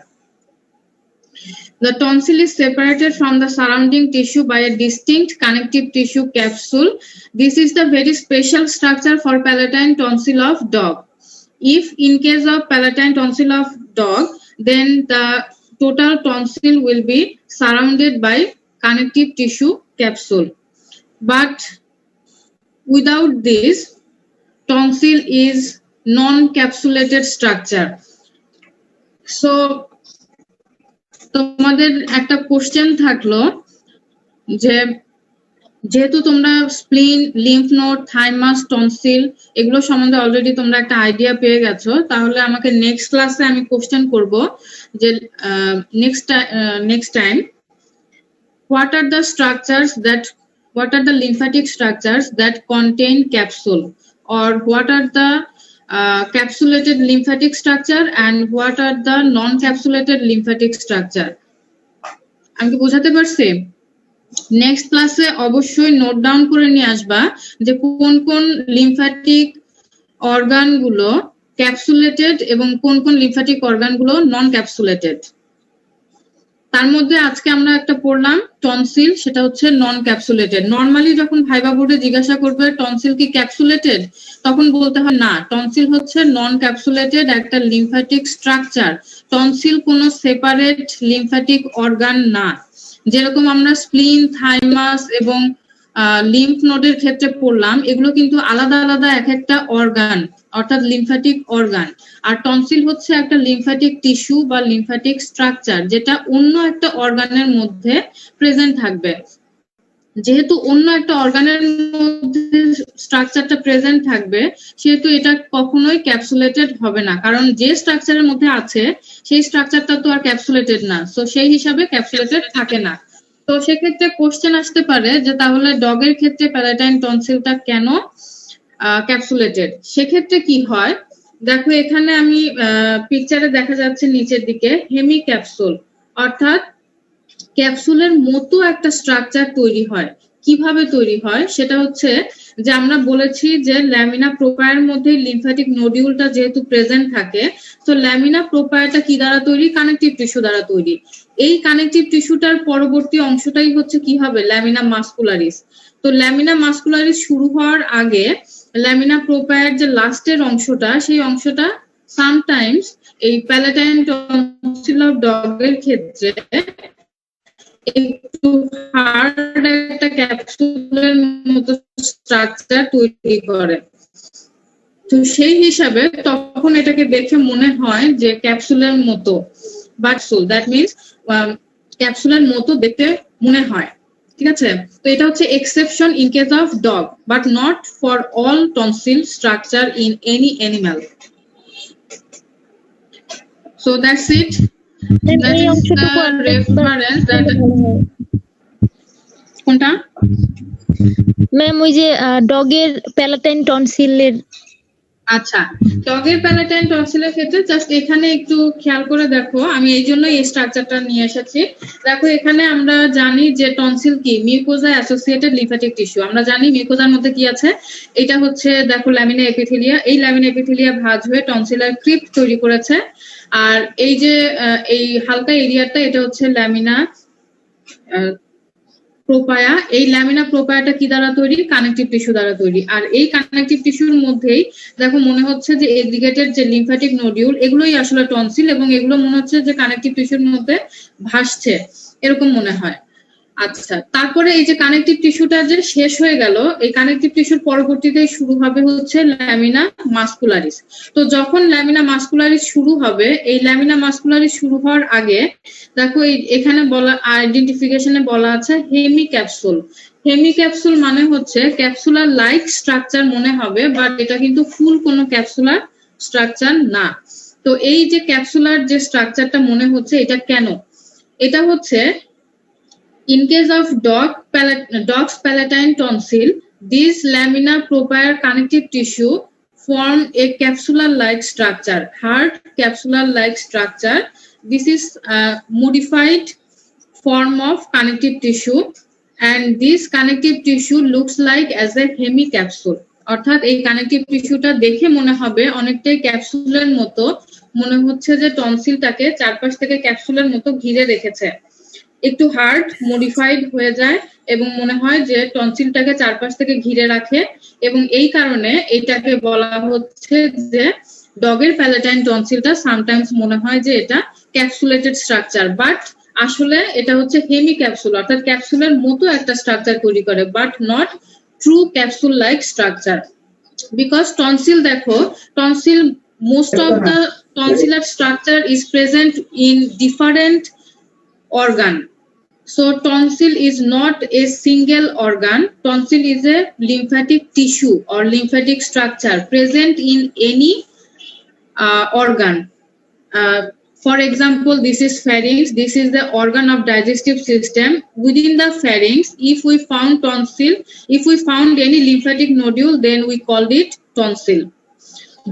The tonsil is separated from the surrounding tissue by a distinct connective tissue capsule. This is the very special structure for palatine tonsil of dog. If in case of palatine tonsil of dog, then the total tonsil will be surrounded by connective tissue capsule. But without this, tonsil is non-capsulated structure. So তোমাদের একটা question থাকলো যে যেহেতু তোমরা স্প্লিন, lymph node, thymus, tonsil এগুলো সম্বন্ধে already তোমরা একটা আইডিয়া পেয়ে গেছো, তাহলে আমাকে নেক্সট ক্লাসে আমি কোশ্চেন করব যে next time what are the lymphatic structures that contain capsule, or what are the capsulated lymphatic structure and what are the non-capsulated lymphatic structure. আমি কি বোঝাতে পারছি? নেক্সট ক্লাসে অবশ্যই নোট ডাউন করে নিয়ে আসবা যে কোন কোন লিম্ফ্যাটিক অর্গানগুলো ক্যাপসুলেটেড এবং কোন কোন লিম্ফ্যাটিক অর্গানগুলো নন ক্যাপসুলেটেড। তার মধ্যে আজকে আমরা একটা পড়লাম টনসিল, সেটা হচ্ছে নন ক্যাপসুলেটেড। নরমালি যখন ভাইবা বোর্ডে জিজ্ঞাসা করবে টনসিল কি ক্যাপসুলেটেড, তখন বলতে হয় না, টনসিল হচ্ছে নন ক্যাপসুলেটেড একটা লিম্ফ্যাটিক স্ট্রাকচার। টনসিল কোনো সেপারেট লিম্ফ্যাটিক অর্গান না। যেরকম আমরা স্প্লিন, থাইমাস এবং লিম্ফ নোডের ক্ষেত্রে পড়লাম, এগুলো কিন্তু আলাদা আলাদা এক একটা অর্গান, অর্থাৎ লিম্ফ্যাটিক অর্গান। আর টনসিল হচ্ছে একটা লিম্ফ্যাটিক টিস্যু বা লিম্ফ্যাটিক স্ট্রাকচার, যেটা অন্য একটা অর্গানের মধ্যে প্রেজেন্ট থাকবে। যেহেতু অন্য একটা অর্গানের মধ্যে স্ট্রাকচারটা প্রেজেন্ট থাকবে, সেহেতু এটা কখনোই ক্যাপসুলেটেড হবে না, কারণ যে স্ট্রাকচারের মধ্যে আছে সেই স্ট্রাকচারটা তো আর ক্যাপসুলেটেড না, সো সেই হিসাবে ক্যাপসুলেটেড থাকে না। তো সেক্ষেত্রে কোশ্চেন আসতে পারে যে তাহলে ডগের ক্ষেত্রে প্যালাটাইন টনসিলটা কেন ক্যাপসুলেটেড? সেক্ষেত্রে কি হয় দেখো, এখানে আমি পিকচারে দেখা যাচ্ছে নিচের দিকে হেমি ক্যাপসুল, অর্থাৎ ক্যাপসুলের মতো একটা স্ট্রাকচার তৈরি হয়। কিভাবে তৈরি হয় সেটা হচ্ছে যে আমরা বলেছি যে ল্যামিনা প্রোপায়ার মধ্যে লিম্ফ্যাটিক নোডিউলটা যেহেতু প্রেজেন্ট থাকে, তো ল্যামিনা প্রোপায়ারটা কি দ্বারা তৈরি? কানেকটিভ টিস্যু দ্বারা তৈরি। এই কানেকটিভ টিস্যুটার পরবর্তী অংশটাই হচ্ছে কি হবে? ল্যামিনা মাসকুলারিস। তো ল্যামিনা মাসকুলারিস শুরু হওয়ার আগে ল্যামিনা প্রোপায়ার যে লাস্টের অংশটা, সেই অংশটা সামটাইমস এই প্যালাটাইন টনসিল অফ ডগের ক্ষেত্রে একটু হার্ড একটা ক্যাপসুলের মতো স্ট্রাকচার তৈরি করে। তো সেই হিসাবে তখন এটাকে দেখে মনে হয় যে ক্যাপসুলের মতো, বাটসুল, দ্যাট মিনস ক্যাপসুলের মতো দেখতে মনে হয়। ঠিক আছে, তো এটা হচ্ছে exception in case of dog, but not for all tonsil structure in any animal. So that's it. That এই is অংশটুকু the reference that কোনটা? ম্যাম ওই যে ডগের প্যালাটাইন টনসিলের আচ্ছা, ডগের প্যালাটাইন টনসিলের ক্ষেত্রে জাস্ট এখানে একটু খেয়াল করে দেখো, আমি এই জন্য এই স্ট্রাকচারটা নিয়ে এসেছি। দেখো এখানে আমরা জানি যে টনসিল কি? Mucosa associated lymphatic tissue. আমরা জানি মিউকোজার মধ্যে কি আছে, এটা হচ্ছে দেখো ল্যামিনা এপিথেলিয়া। এই ল্যামিনা এপিথেলিয়া ভাঁজ হয়ে টনসিলার ক্রিপ্ট তৈরি করেছে। আর এই যে এই হালকা এরিয়াটা, এটা হচ্ছে ল্যামিনা প্রোপায়া। এই ল্যামিনা প্রোপায়াটা কি দ্বারা তৈরি? কানেকটিভ টিস্যু দ্বারা তৈরি। আর এই কানেকটিভ টিস্যুর মধ্যেই দেখো মনে হচ্ছে যে এগ্রিগেটেড যে লিম্ফ্যাটিক নোডিউল, এগুলোই আসলে টনসিল, এবং এগুলো মনে হচ্ছে যে কানেকটিভ টিস্যুর মধ্যে ভাসছে, এরকম মনে হয়। আচ্ছা, তারপরে এই যে কানেকটিভ টিস্যুটা যে শেষ হয়ে গেল, এই কানেকটিভ টিস্যুর পরবর্তীতে শুরু হবে হচ্ছে ল্যামিনা মাসকুলারিস। তো যখন ল্যামিনা মাসকুলারিস শুরু হবে, এই ল্যামিনা মাসকুলারিস শুরু হওয়ার আগে দেখো এখানে বলা, আইডেন্টিফিকেশনে বলা আছে হেমি ক্যাপসুল। হেমি ক্যাপসুল মানে হচ্ছে ক্যাপসুলার লাইক স্ট্রাকচার মনে হবে, বাট এটা কিন্তু ফুল কোনো ক্যাপসুলার স্ট্রাকচার না। তো এই যে ক্যাপসুলার যে স্ট্রাকচারটা মনে হচ্ছে, এটা কেন? এটা হচ্ছে in case of dog's palatine tonsil, these lamina propria connective tissue form a capsular-like structure, hard capsular-like structure. This is a modified form of connective tissue, and this connective tissue looks like as a hemicapsule. অর্থাৎ এই connective টিস্যুটা দেখে মনে হবে অনেকটাই ক্যাপসুলের মতো, মনে হচ্ছে যে টনসিলটাকে চারপাশ থেকে ক্যাপসুলের মতো ঘিরে রেখেছে। একটু হার্ড মডিফাইড হয়ে যায় এবং মনে হয় যে টনসিলটাকে চারপাশ থেকে ঘিরে রাখে, এবং এই কারণে এটাকে বলা হচ্ছে যে ডগের প্যালাটাইন টনসিলটা সামটাইমস মনে হয় যে এটা ক্যাপসুলেটেড স্ট্রাকচার, বাট আসলে এটা হচ্ছে হেমি ক্যাপসুল, অর্থাৎ ক্যাপসুলের মতো একটা স্ট্রাকচার তৈরি করে, but not true capsule like structure. Because tonsil, দেখো tonsil, most of the tonsillar structure is present in different organ. So tonsil is not a single organ. Tonsil is a lymphatic tissue or lymphatic structure present in any organ. For example, this is pharynx. This is the organ of digestive system. Within the pharynx, if we found tonsil, if we found any lymphatic nodule, then we called it tonsil.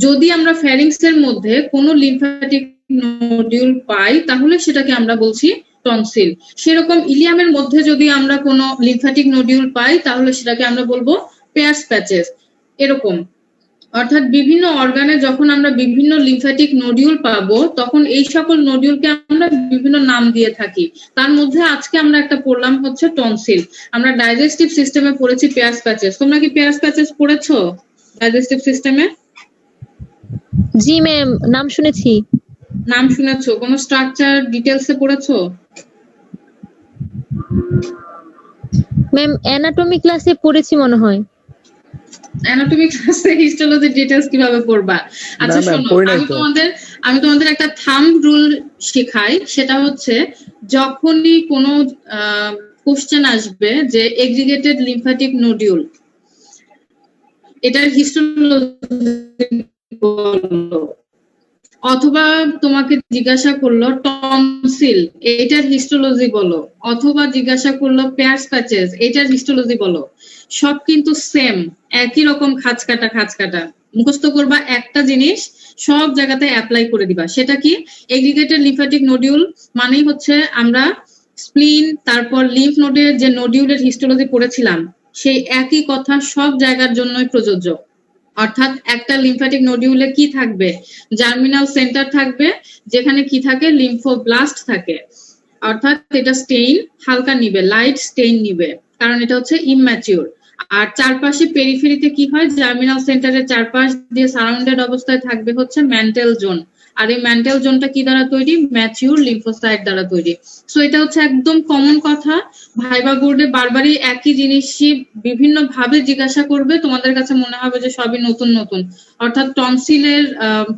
যদি আমরা ফ্যারিংসের মধ্যে কোনো lymphatic nodule পাই, তাহলে সেটাকে আমরা বলছি tonsil. সেরকম ইলিয়ামের মধ্যে যদি আমরা কোনো লিম্ফ্যাটিক নোডিউল পাই, তাহলে সেটাকে আমরা বলবো পেয়ার্স প্যাচেস, এরকম। অর্থাৎ বিভিন্ন অর্গানে যখন আমরা বিভিন্ন লিম্ফ্যাটিক নোডিউল পাবো, তখন এই সকল নোডিউলকে আমরা বিভিন্ন নাম দিয়ে থাকি। তার মধ্যে আজকে আমরা একটা পড়লাম হচ্ছে টনসিল। আমরা ডাইজেস্টিভ সিস্টেমে পড়েছি পেয়ার্স প্যাচেস। তোমরা কি পেয়ার্স প্যাচেস পড়েছো ডাইজেস্টিভ সিস্টেমে? জি ম্যাম, নাম শুনেছি। নাম শুনেছো? কোন স্ট্রাকচার ডিটেইলসে পড়েছো? ম্যাম অ্যানাটমি ক্লাসে পড়েছি মনে হয়। অ্যানাটমি ক্লাসে হিস্টোলজি ডিটেইলস কিভাবে পড়বা? আচ্ছা শোনো, আমি তোমাদের একটা থাম্ব রুল শেখাই। সেটা হচ্ছে যখনই কোনো কোশ্চেন আসবে যে এগ্রিগেটেড লিম্ফ্যাটিক নোডিউল, এটার হিস্টোলজি বলো, অথবা তোমাকে জিজ্ঞাসা করলো টনসিল, এটার হিস্টোলজি বলো, অথবা জিজ্ঞাসা করলো পেয়ার্স প্যাচেস, এটার হিস্টোলজি বলো, সব কিন্তু সেম, একই রকম খাঁজ কাটা মুখস্থ করবা। একটা জিনিস সব জায়গাতে অ্যাপ্লাই করে দিবা। সেটা কি? এগ্রিগেটেড লিম্ফ্যাটিক নোডিউল মানেই হচ্ছে আমরা স্প্লিন, তারপর লিম্ফ নোডের যে নোডিউলের হিস্টোলজি পড়েছিলাম, সেই একই কথা সব জায়গার জন্যই প্রযোজ্য। অর্থাৎ একটা লিম্ফ্যাটিক নোডিউলে কি থাকবে, জার্মিনাল সেন্টার থাকবে, যেখানে কি থাকে, লিম্ফোব্লাস্ট থাকে। অর্থাৎ এটা স্টেইন হালকা নিবে, লাইট স্টেইন নিবে, কারণ এটা হচ্ছে ইম্যাচিউর। আর চারপাশে পেরিফেরিতে কি হয়, জার্মিনাল সেন্টারের চারপাশ দিয়ে সারাউন্ডেড অবস্থায় থাকবে হচ্ছে ম্যান্টেল জোন। আর এই ম্যান্টেল জোনটা কি দ্বারা তৈরি, ম্যাচিউর লিম্ফোসাইট দ্বারা তৈরি। সো এটা হচ্ছে একদম কমন কথা, ভাইবা বোর্ডে বারবারই একই জিনিসই বিভিন্ন ভাবে জিজ্ঞাসা করবে, তোমাদের কাছে মনে হবে যে সবই নতুন নতুন। অর্থাৎ টনসিলের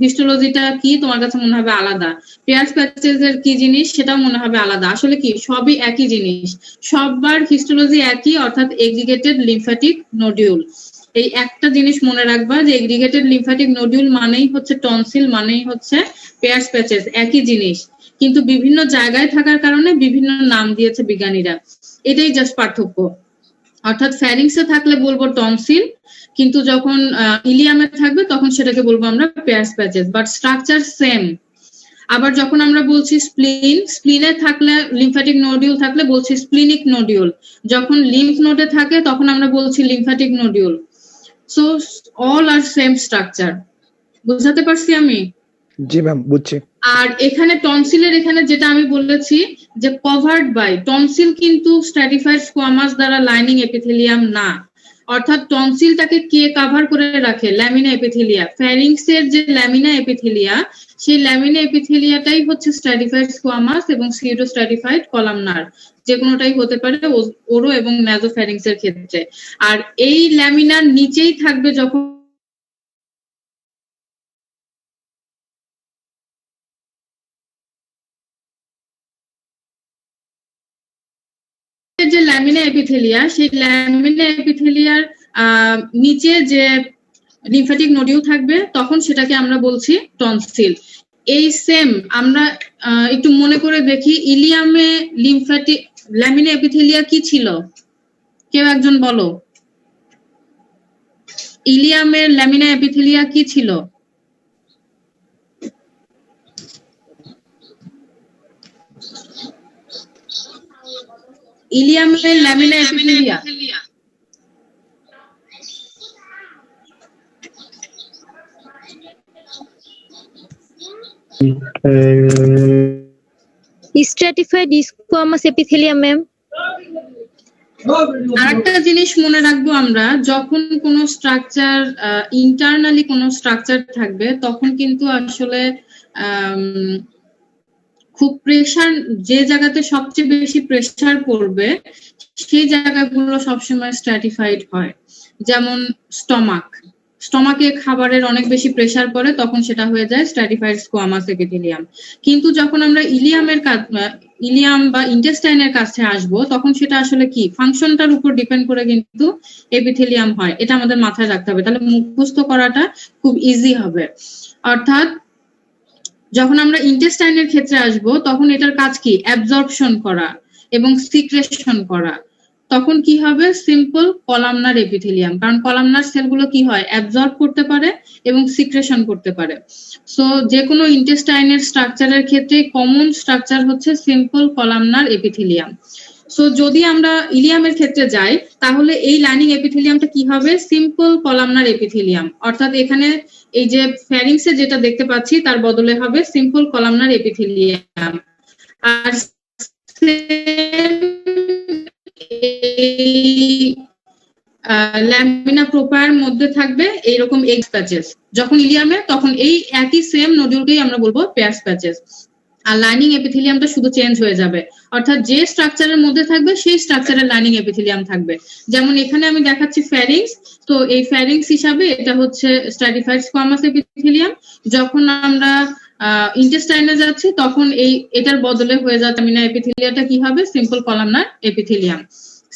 হিস্টোলজিটা কি তোমার কাছে মনে হবে আলাদা, পেয়ার্স প্যাচেস এর কি জিনিস সেটাও মনে হবে আলাদা। আসলে কি সবই একই জিনিস, সববার হিস্টোলজি একই, অর্থাৎ এগ্রিগেটেড লিম্ফ্যাটিক নোডিউল। এই একটা জিনিস মনে রাখবা যে এগ্রিগেটেড লিম্ফ্যাটিক নোডিউল মানেই হচ্ছে টনসিল, মানেই হচ্ছে পেয়ার্স প্যাচেস, একই জিনিস, কিন্তু বিভিন্ন জায়গায় থাকার কারণে বিভিন্ন নাম দিয়েছে বিজ্ঞানীরা, এটাই জাস্ট পার্থক্য। অর্থাৎ ফ্যারিংসে থাকলে বলবো টনসিল, কিন্তু যখন ইলিয়ামে থাকবে তখন সেটাকে বলবো আমরা pairs patches, but structure same. আবার যখন আমরা বলছি স্প্লিন, স্প্লিনে থাকলে লিম্ফ্যাটিক নোডিউল থাকলে বলছি স্প্লিনিক নোডিউল, যখন লিম্ফ নোডে থাকে তখন আমরা বলছি লিম্ফ্যাটিক নোডিউল। সো অল আর সেম স্ট্রাকচার। বুঝাতে পারছি আমি? জি ম্যাম, বুঝছি। আর এখানে টনসিলের এখানে যেটা আমি বলেছি যে কভার্ড বাই, টনসিল কিন্তু স্ট্র্যাটিফাইড স্কোয়ামাস দ্বারা লাইনিং এপিথেলিয়াম না। অর্থাৎ টনসিলটাকে কে কভার করে রাখে, ল্যামিনা এপিথেলিয়া। ফ্যারিংসের যে ল্যামিনা এপিথেলিয়া, সেই ল্যামিনা এপিথেলিয়াটাই হচ্ছে স্ট্র্যাটিফাইড স্কোয়ামাস এবং সিউডো স্ট্র্যাটিফাইড কলামনার, যে কোনোটাই হতে পারে ওরো এবং ন্যাজোফ্যারিংসের ক্ষেত্রে। আর এই ল্যামিনার নিচেই থাকবে যখন যে ল্যামিনা এপিথেলিয়া, সেই ল্যামিনা এপিথেলিয়ার নিচে যে লিম্ফ্যাটিক নোডিউল থাকবে তখন সেটাকে আমরা বলছি টনসিল। এই সেম আমরা একটু মনে করে দেখি, ইলিয়ামে লিম্ফ্যাটিক ল্যামিনা এপিথেলিয়া কি ছিল, কেউ একজন বলো। ইলিয়ামের ল্যামিনা এপিথেলিয়া কি ছিল? ইলিয়ামের lamina epithelia stratified squamous epithelium ma'am. আরেকটা জিনিস মনে রাখবো আমরা, যখন কোনো স্ট্রাকচার ইন্টারনালি কোনো স্ট্রাকচার থাকবে তখন কিন্তু আসলে খুব প্রেসার, যে জায়গাতে সবচেয়ে বেশি প্রেসার পড়বে সেই জায়গাগুলো সবসময় স্ট্র্যাটিফাইড হয়। যেমন স্টমাকে খাবারের অনেক বেশি প্রেসার পড়ে, তখন সেটা হয়ে যায় স্ট্র্যাটিফাইড স্কোয়ামাস এপিথেলিয়াম। কিন্তু যখন আমরা ইলিয়াম বা ইন্টেস্টাইনের কাছে আসবো তখন সেটা আসলে কি, ফাংশনটার উপর ডিপেন্ড করে কিন্তু এপিথেলিয়াম হয়। এটা আমাদের মাথায় রাখতে হবে, তাহলে মুখস্থ করাটা খুব ইজি হবে। অর্থাৎ যখন আমরা ইন্টেস্টাইনের ক্ষেত্রে আসব তখন এটার কাজ কি, অ্যাবজর্পশন করা এবং সিক্রেশন করা। তখন কি হবে, সিম্পল কলামনার এপিথেলিয়াম, কারণ কলামনার সেলগুলো কি হয়, অ্যাবজর্ব করতে পারে এবং সিক্রেশন করতে পারে। সো যে কোনো ইন্টেস্টাইনের স্ট্রাকচারের ক্ষেত্রে কমন স্ট্রাকচার হচ্ছে সিম্পল কলামনার এপিথেলিয়াম। সো যদি আমরা ইলিয়ামের ক্ষেত্রে যাই তাহলে এই লাইনিং এপিথেলিয়ামটা কি হবে, সিম্পল কলামনার এপিথেলিয়াম। অর্থাৎ এখানে এই যে ফ্যারিংসে যেটা দেখতে পাচ্ছি তার বদলে হবে সিম্পল কলামনার এপিথেলিয়াম। আর ল্যামিনা প্রোপার মধ্যে থাকবে এইরকম এক্স প্যাচেস। যখন ইলিয়ামে তখন এই একই সেম নোডিউলকেই আমরা বলবো পেয়ার্স প্যাচেস। আর লাইনিং এপিথেলিয়ামটা শুধু চেঞ্জ হয়ে যাবে, অর্থাৎ যে স্ট্রাকচারের মধ্যে থাকবে সেই স্ট্রাকচারের লাইনিং এপিথেলিয়াম থাকবে। যেমন এখানে আমি দেখাচ্ছি ফ্যারিংস, তো এই ফ্যারিংস হিসাবে এটা হচ্ছে স্ট্র্যাটিফাইড স্কোয়ামাস এপিথেলিয়াম। যখন আমরা ইন্টেস্টাইনে যাচ্ছি তখন এটার বদলে হয়ে যাচ্ছে ল্যামিনা এপিথেলিয়াটা কি হবে, সিম্পল কলামনার এপিথেলিয়াম।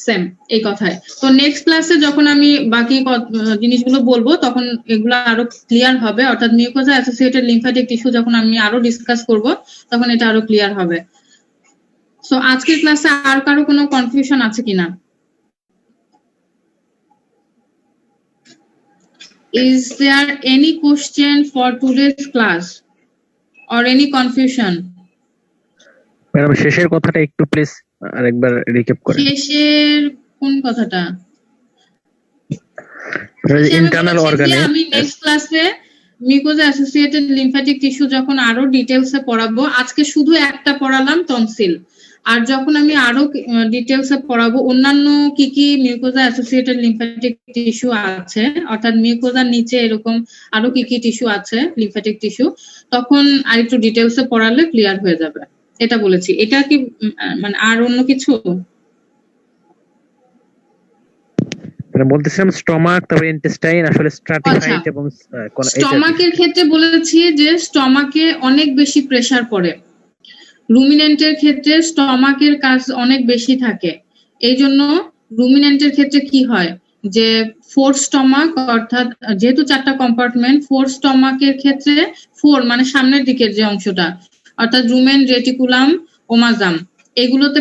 সেম এই কথায়। তো নেক্সট ক্লাসে যখন আমি বাকি জিনিসগুলো বলবো তখন এগুলো আরো ক্লিয়ার হবে, অর্থাৎ মিউকোজা অ্যাসোসিয়েটেড লিম্ফ্যাটিক টিস্যু যখন আমি আরো ডিসকাস করব তখন এটা আরো ক্লিয়ার হবে। সো আজকের ক্লাসে আর কারো কোনো কনফিউশন আছে কিনা? Is there any question for today's class or any confusion? Madam শেষের কথাটা একটু প্লিজ আরেকবার রিক্যাপ করেন। শেষের কোন কথাটা? ইন্টারনাল অর্গানে আমি নেক্সট ক্লাসে মিউকোজা অ্যাসোসিয়েটেড লিম্ফ্যাটিক টিস্যু যখন আরো ডিটেইলসে পড়াবো, আজকে শুধু একটা পড়ালাম টনসিল, আর যখন আমি আরো ডিটেইলসে পড়াবো অন্যান্য কি কি মিউকোজা অ্যাসোসিয়েটেড লিম্ফ্যাটিক টিস্যু আছে, অর্থাৎ মিউকোজার নিচে এরকম আরো কি কি টিস্যু আছে লিম্ফ্যাটিক টিস্যু, তখন আরেকটু ডিটেইলসে পড়ালে ক্লিয়ার হয়ে যাবে। এটা বলেছি। এটা কি মানে আর অন্য কিছু? মানে বলতেছিলাম স্টমাক, তারপরে ইন্টেস্টাইন আসলে স্ট্রাটিফাইড এবং স্টমাকের ক্ষেত্রে বলেছি যে স্টমাকে অনেক বেশি প্রেসার পড়ে, রুমিনেন্টের ক্ষেত্রে স্টমাকের কাজ অনেক বেশি থাকে। এই জন্য রুমিনেন্টের ক্ষেত্রে কি হয় যে ফোর স্টমাক, অর্থাৎ যেহেতু 4টা কম্পার্টমেন্ট, ফোর স্টমাকের ক্ষেত্রে ফোর মানে সামনের দিকের যে অংশটা, অর্থাৎ রুমেন, রেটিকুলাম, ওমাজাম, এগুলোতে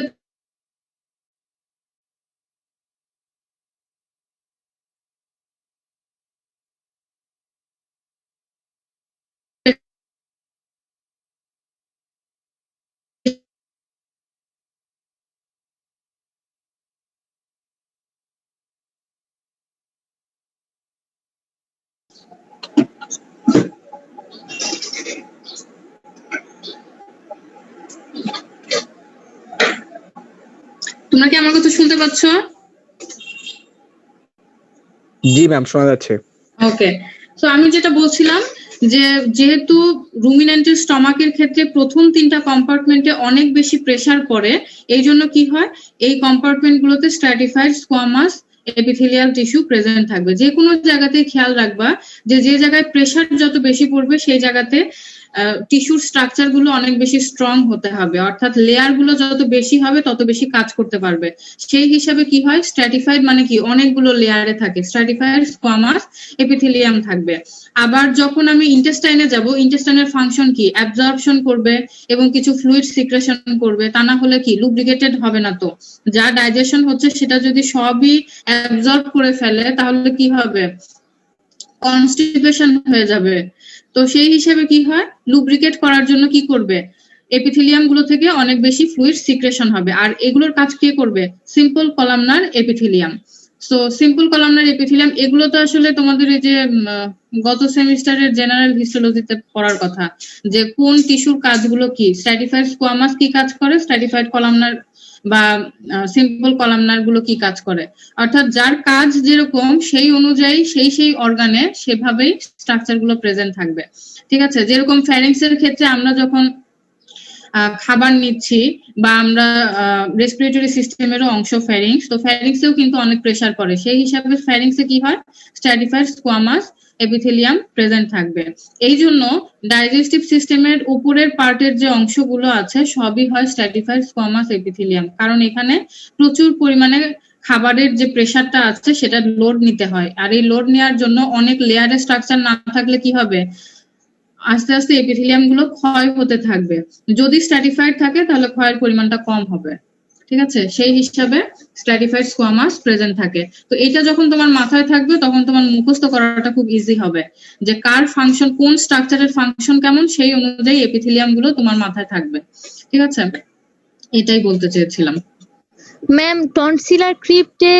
তোমরা কি আমার কথা শুনতে পাচ্ছ? জি ম্যাম, শোনা যাচ্ছে। ওকে, তো আমি যেটা বলছিলাম যে যেহেতু রুমিনেন্টের স্টমাকের ক্ষেত্রে প্রথম 3টা কম্পার্টমেন্টে অনেক বেশি প্রেসার পড়ে, এই জন্য কি হয় এই কম্পার্টমেন্ট গুলোতে stratified squamous epithelial tissue present থাকবে। যে কোনো জায়গাতে খেয়াল রাখবা যে যে জায়গায় প্রেসার যত বেশি পড়বে সেই জায়গাতে টিস্যুর স্ট্রাকচার গুলো অনেক বেশি স্ট্রং হতে হবে, অর্থাৎ লেয়ার গুলো যত বেশি হবে তত বেশি কাজ করতে পারবে। সেই হিসাবে কি হয়, স্ট্র্যাটিফাইড মানে কি অনেকগুলো লেয়ারে থাকে, স্ট্র্যাটিফাইড স্কোয়ামাস এপিথেলিয়াম থাকবে। আবার যখন আমি ইন্টেস্টাইনে যাব, ইন্টেস্টাইনের ফাংশন কি, অ্যাবজর্পশন করবে এবং কিছু ফ্লুইড সিক্রেশন করবে, তা না হলে কি লুব্রিকেটেড হবে না। তো যা ডাইজেশন হচ্ছে সেটা যদি সবই অ্যাবজর্ব করে ফেলে তাহলে কি হবে, কনস্টিপেশন হয়ে যাবে। তো সেই হিসেবে কি হয়, লুব্রিকেট করার জন্য কি করবে, এপিথেলিয়াম গুলো থেকে অনেক বেশি ফ্লুইড সিক্রেশন হবে। আর এগুলোর কাজ কে করবে, simple columnar epithelium. So simple columnar epithelium এগুলো তো আসলে তোমাদের এই যে গত সেমিস্টারের জেনারেল হিস্টোলজিতে পড়ার কথা, যে কোন টিস্যুর কাজগুলো কি, স্ট্র্যাটিফাইড স্কোয়ামাস কি কাজ করে, স্ট্র্যাটিফাইড কলামনার বা সিম্পল কলামনার গুলো কি কাজ করে, অর্থাৎ যার কাজ যেরকম সেই অনুযায়ী সেই অর্গানে সেভাবেই স্ট্রাকচার গুলো প্রেজেন্ট থাকবে। ঠিক আছে, যেরকম ফ্যারিংস এর ক্ষেত্রে আমরা যখন খাবার নিচ্ছি বা আমরা রেসপিরেটরি সিস্টেমেরও অংশ ফ্যারিংস, তো ফ্যারিংসেও কিন্তু অনেক প্রেসার পড়ে, সেই হিসাবে ফ্যারিংসে কি হয়, স্ট্র্যাটিফাইড স্কোয়ামাস এপিথেলিয়াম প্রেজেন্ট থাকবে। এই জন্য ডাইজেস্টিভ সিস্টেমের উপরের পার্টের যে অংশগুলো আছে সবই হয় স্ট্র্যাটিফাইড স্কোয়ামাস এপিথেলিয়াম, কারণ এখানে প্রচুর পরিমাণে খাবারের যে প্রেসারটা আছে সেটা লোড নিতে হয়। আর এই লোড নেওয়ার জন্য অনেক লেয়ারের স্ট্রাকচার না থাকলে কি হবে, আস্তে আস্তে এপিথেলিয়াম গুলো ক্ষয় হতে থাকবে। যদি স্ট্র্যাটিফাইড থাকে তাহলে ক্ষয়ের পরিমাণটা কম হবে। ঠিক আছে, সেই হিসাবে স্ট্র্যাটিফাইড স্কোয়ামাস প্রেজেন্ট থাকে। তো এটা যখন তোমার মাথায় থাকবে তখন তোমার মুখস্থ করাটা খুব ইজি হবে, যে কার ফাংশন, কোন স্ট্রাকচারের ফাংশন কেমন, সেই অনুযায়ী এপিথেলিয়াম গুলো তোমার মাথায় থাকবে। ঠিক আছে, এটাই বলতে চেয়েছিলাম। ম্যাম টনসিলার ক্রিপ্টে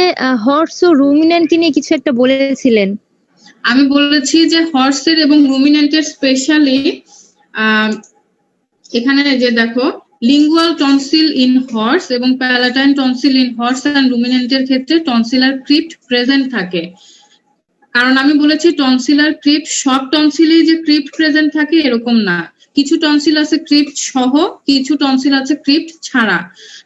হর্স ও রুমিনেন্ট নিয়ে কিছু একটা বলেছিলেন। আমি বলেছি যে হর্সের এবং রুমিনেন্টের স্পেশালি এখানে যে দেখো লিঙ্গুয়াল টনসিল ইন হর্স এবং palatine tonsil in horse and রুমিনেন্টের ক্ষেত্রে টনসিলার ক্রিপ্ট প্রেজেন্ট থাকে। কারণ আমি বলেছি টনসিলার ক্রিপ্ট সব টনসিলেই যে ক্রিপ্ট প্রেজেন্ট থাকে এরকম না, কিছু টনসিল আছে ক্রিপ্ট সহ, কিছু টনসিল আছে ক্রিপ্ট ছাড়া।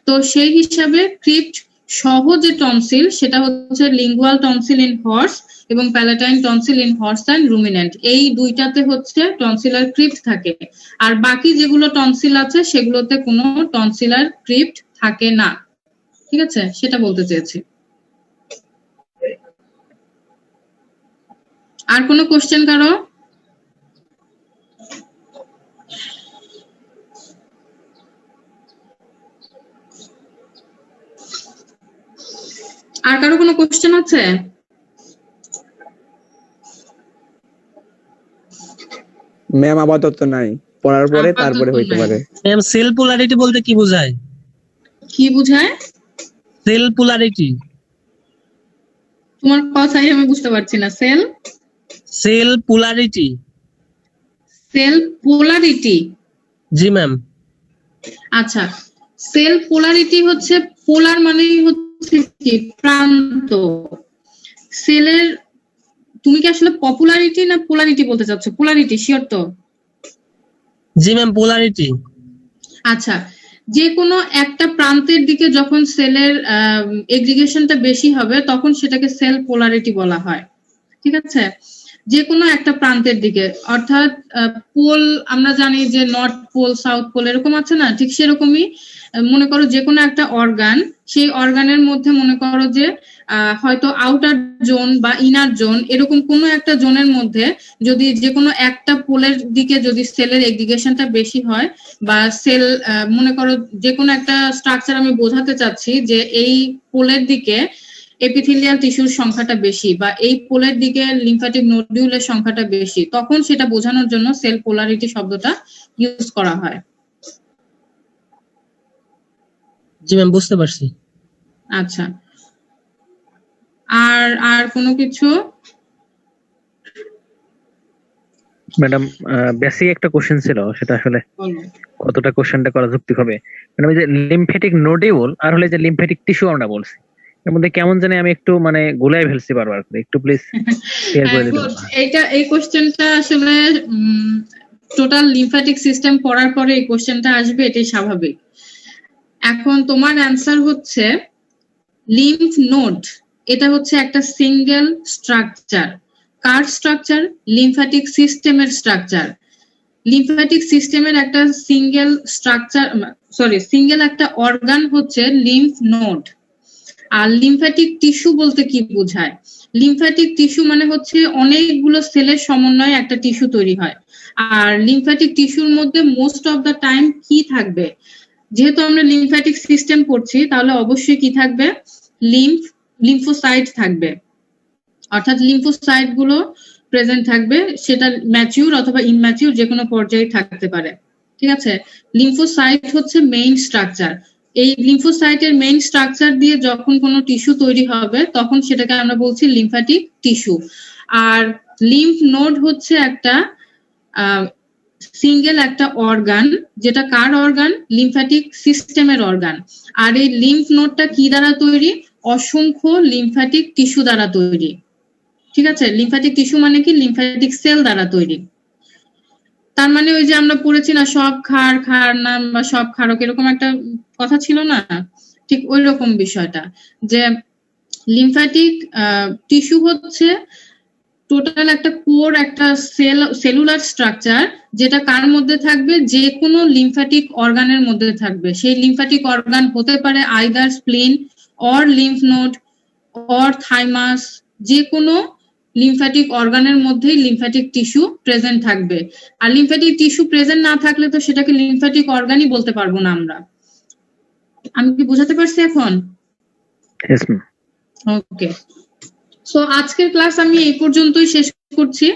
তো সেই হিসাবে ক্রিপ্ট সহ যে টনসিল সেটা হচ্ছে লিঙ্গুয়াল টনসিল ইন হর্স এবং palatine tonsil in horse and ruminant, এই দুইটাতে হচ্ছে টনসিলার ক্রিপ্ট থাকে। আর বাকি যেগুলো টনসিল আছে সেগুলোতে কোনো টনসিলার ক্রিপ্ট থাকে না। ঠিক আছে, সেটা বলতে চেয়েছি। আর কোনো কোশ্চেন কারো? আর কারো কোনো কোশ্চেন আছে? ম্যাম আপাতত নাই, পড়ার পরে তারপরে হইতে পারে। ম্যাম সেল পোলারিটি বলতে কি বোঝায়? কি বোঝায়? সেল পোলারিটি তোমার কথাই আমি বুঝতে পারছি না। Cell polarity. Cell polarity. জি ম্যাম। আচ্ছা, সেল পোলারিটি হচ্ছে, পোলার মানেই হচ্ছে কি প্রান্ত। সেলের, তুমি কি আসলে পপুলারিটি না পোলারিটি বলতে চাচ্ছ? পোলারিটি শিওর তো? জি ম্যাম, পোলারিটি। আচ্ছা, যে কোনো একটা প্রান্তের দিকে যখন সেলের এগ্রিগেশনটা বেশি হবে তখন সেটাকে সেল পোলারিটি বলা হয়। ঠিক আছে, যে কোনো একটা প্রান্তের দিকে, অর্থাৎ পোল আমরা জানি যে নর্থ পোল সাউথ পোল এরকম আছে না, ঠিক সেরকমই মনে করো যে কোনো একটা অর্গান, সেই অর্গানের মধ্যে মনে করো যে হয়তো আউটার জোন বা ইনার জোন এরকম কোনো একটা জোনের মধ্যে যদি যে কোনো একটা পোলের দিকে যদি সেলের এগ্রিগেশনটা বেশি হয়, বা সেল মনে করো যে কোনো একটা স্ট্রাকচার আমি বোঝাতে চাচ্ছি যে এই পোলের দিকে এপিথেলিয়াল টিস্যুর সংখ্যাটা বেশি বা এই পোলের দিকে লিম্ফ্যাটিক নোডিউলের সংখ্যাটা বেশি, তখন সেটা বোঝানোর জন্য সেল পোলারিটি শব্দটা ইউজ করা হয়। জি ম্যাম, বুঝতে পারছি। আচ্ছা, আর কোনো কিছু? ম্যাডাম বেসিক একটা কোশ্চেন ছিল, সেটা আসলে বলো। কতটা কোশ্চেনটা করা যৌক্তিক হবে। ম্যাডাম এই যে লিম্ফ্যাটিক নোডিউল আর হলে যে লিম্ফ্যাটিক টিস্যু আমরা বলছি, এর মধ্যে কেমন জানি আমি একটু মানে গুলাই ফেলছি বারবার করে, একটু প্লিজ ক্লিয়ার করে দিতে পারবেন? এই কোশ্চেনটা আসলে টোটাল লিম্ফ্যাটিক সিস্টেম পড়ার পরে এই কোশ্চেনটা আসবে, এটাই স্বাভাবিক। এখন তোমার অ্যান্সার হচ্ছে লিম্ফ নোড, এটা হচ্ছে একটা সিঙ্গেল স্ট্রাকচার। কার স্ট্রাকচার? লিম্ফ্যাটিক সিস্টেমের স্ট্রাকচার। লিম্ফ্যাটিক সিস্টেমের একটা সিঙ্গেল স্ট্রাকচার, সিঙ্গেল একটা অর্গান হচ্ছে লিম্ফ নোড। আর লিম্ফ্যাটিক টিস্যু বলতে কি বোঝায়? লিম্ফ্যাটিক টিস্যু মানে হচ্ছে অনেকগুলো সেলের সমন্বয়ে একটা টিস্যু তৈরি হয়। আর লিম্ফ্যাটিক টিস্যুর মধ্যে মোস্ট অফ দ্য টাইম কি থাকবে? যেহেতু আমরা লিম্ফ্যাটিক সিস্টেম পড়ছি, তাহলে অবশ্যই কি থাকবে? লিম্ফোসাইট থাকবে, অর্থাৎ লিম্ফোসাইট গুলো প্রেজেন্ট থাকবে, সেটা ম্যাচিউর অথবা ইনম্যাচিউর যে কোনো পর্যায়ে থাকতে পারে। ঠিক আছে, লিম্ফোসাইট হচ্ছে মেইন স্ট্রাকচার। এই লিম্ফোসাইটের মেইন স্ট্রাকচার দিয়ে যখন কোনো টিস্যু তৈরি হবে তখন সেটাকে আমরা বলছি লিম্ফ্যাটিক টিস্যু। আর লিম্ফ নোড হচ্ছে একটা সিঙ্গেল একটা অর্গান, যেটা কার অর্গান? লিম্ফ্যাটিক সিস্টেমের অর্গান। আর এই লিম্ফ নোডটা কি দ্বারা তৈরি? অসংখ্য লিম্ফ্যাটিক টিস্যু দ্বারা তৈরি। ঠিক আছে, লিম্ফ্যাটিক টিস্যু মানে কি? লিম্ফ্যাটিক সেল দ্বারা তৈরি। তার মানে ওই যে আমরা পড়েছি না, সব খার নাম বা সব ক্ষারক, এরকম একটা কথা ছিল না, ঠিক ওই রকম বিষয়টা, যে লিম্ফ্যাটিক টিস্যু হচ্ছে টোটাল একটা কোর, একটা সেলুলার স্ট্রাকচার, যেটা কার মধ্যে থাকবে? যে কোনো লিম্ফ্যাটিক অর্গানের মধ্যে থাকবে। সেই লিম্ফ্যাটিক অর্গান হতে পারে either স্প্লিন or lymph node or thymus, যে কোনো লিম্ফ্যাটিক অর্গানের মধ্যেই লিম্ফ্যাটিক টিস্যু প্রেজেন্ট থাকবে। আর লিম্ফ্যাটিক টিস্যু প্রেজেন্ট না থাকলে তো সেটাকে লিম্ফ্যাটিক অর্গানই বলতে পারবো না আমরা। আমি কি বোঝাতে পারছি এখন? Yes, ma'am. ওকে, সো আজকের ক্লাস আমি এই পর্যন্তই শেষ করছি।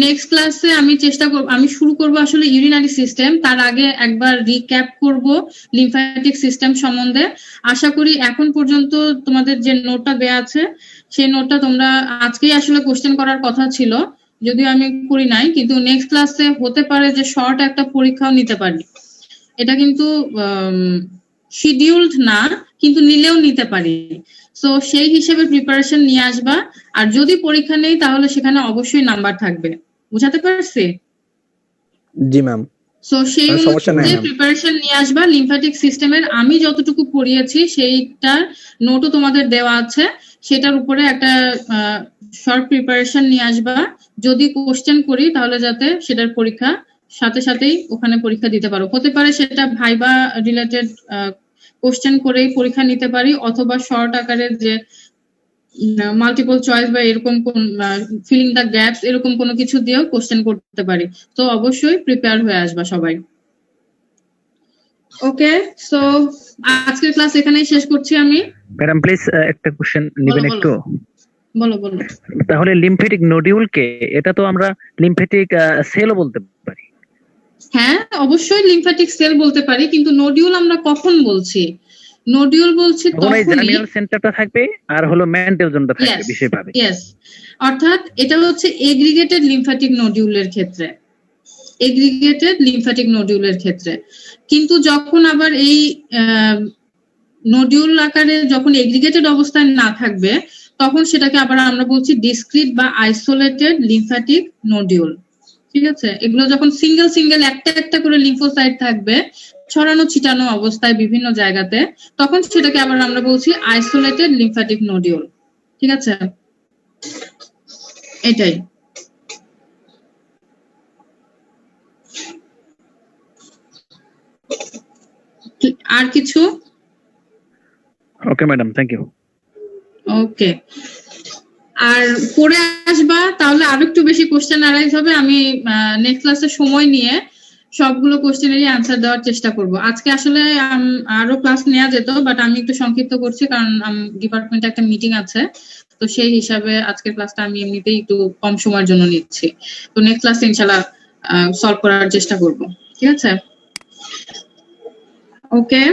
নেক্সট ক্লাসে আমি শুরু করব আসলে ইউরিনারি সিস্টেম। তার আগে একবার রিক্যাপ করব লিম্ফ্যাটিক সিস্টেম সম্বন্ধে। আশা করি এখন পর্যন্ত তোমাদের যে নোটটা দেয়া আছে সেই নোটটা তোমরা, আজকেই আসলে কোশ্চেন করার কথা ছিল, যদিও আমি করি নাই, কিন্তু নেক্সট ক্লাসে হতে পারে যে শর্ট একটা পরীক্ষাও নিতে পারি। এটা কিন্তু শিডিউলড না, কিন্তু নিলেও নিতে পারি। সো সেই হিসেবে প্রিপারেশন নিয়ে আসবা। আর যদি পরীক্ষা নেই তাহলে সেখানে অবশ্যই নাম্বার থাকবে। বুঝাতে পারছি? জি ম্যাম। সো সেই সমস্যা নাই অনুযায়ী ম্যাম। প্রিপারেশন নিয়ে আসবা। লিম্ফ্যাটিক সিস্টেমের আমি যতটুকু পড়িয়েছি সেইটার নোটও তোমাদের দেওয়া আছে, সেটার উপরে একটা শর্ট প্রিপারেশন নিয়ে আসবা। যদি কোশ্চেন করি তাহলে যাতে সেটার পরীক্ষা সাথে সাথেই ওখানে পরীক্ষা দিতে পারো। হতে পারে সেটা ভাইবা রিলেটেড কোশ্চেন করেই পরীক্ষা নিতে পারি, অথবা শর্ট আকারে যে মাল্টিপল চয়েস বা এরকম কোন ফিলিং দ্য গ্যাপস এরকম কোনো কিছু দিয়েও কোশ্চেন করতে পারি। তো অবশ্যই প্রিপেয়ার হয়ে আসবা সবাই। ওকে, সো আজকের ক্লাস এখানেই শেষ করছি আমি। ম্যাডাম প্লিজ একটা কোশ্চেন নেবেন বলো, একটু? বলো। তাহলে লিম্ফ্যাটিক নোডিউলকে এটা তো আমরা লিম্ফ্যাটিক সেলও বলতে পারি। হ্যাঁ, অবশ্যই লিম্ফ্যাটিক সেল বলতে পারি, কিন্তু নোডিউল আমরা কখন বলছি? নোডিউল বলছি তখন এই তখনই জার্মিনাল সেন্টারটা থাকবে আর হলো ম্যান্টেল জোনটা থাকবে Yes. বিশেষভাবে। ইয়েস, অর্থাৎ এটা হচ্ছে এগ্রিগেটেড লিম্ফ্যাটিক নোডিউলের ক্ষেত্রে, এগ্রিগেটেড লিম্ফ্যাটিক নোডিউলের ক্ষেত্রে। কিন্তু যখন আবার এই নোডিউল আকারে যখন এগ্রিগেটেড অবস্থায় না থাকবে, তখন সেটাকে আবার আমরা বলছি ডিসক্রিট বা আইসোলেটেড লিম্ফ্যাটিক নোডিউল। ঠিক আছে, এগুলো যখন সিঙ্গেল সিঙ্গেল একটা একটা করে লিম্ফোসাইট থাকবে ছড়ানো ছিটানো অবস্থায় বিভিন্ন জায়গাতে, তখন সেটাকে আবার আমরা বলছি আইসোলেটেড লিম্ফ্যাটিক নোডিউল। ঠিক আছে, এটাই। আর কিছু? Okay madam, thank you. Okay, আর পরে আসবা তাহলে আরো একটু বেশি কোশ্চেন অ্যারাইজ হবে। আমি নেক্সট ক্লাসে সময় নিয়ে সবগুলো কোশ্চেনেরই আনসার দেওয়ার চেষ্টা করব। আজকে আসলে আরো ক্লাস নেওয়া যেত, বাট আমি একটু সংক্ষিপ্ত করছি কারণ ডিপার্টমেন্টে একটা মিটিং আছে, তো সেই হিসাবে আজকের ক্লাসটা আমি এমনিতেই একটু কম সময়ের জন্য নিচ্ছি। তো নেক্সট ক্লাসে ইনশাআল্লাহ সলভ করার চেষ্টা করব। ঠিক আছে, ওকে।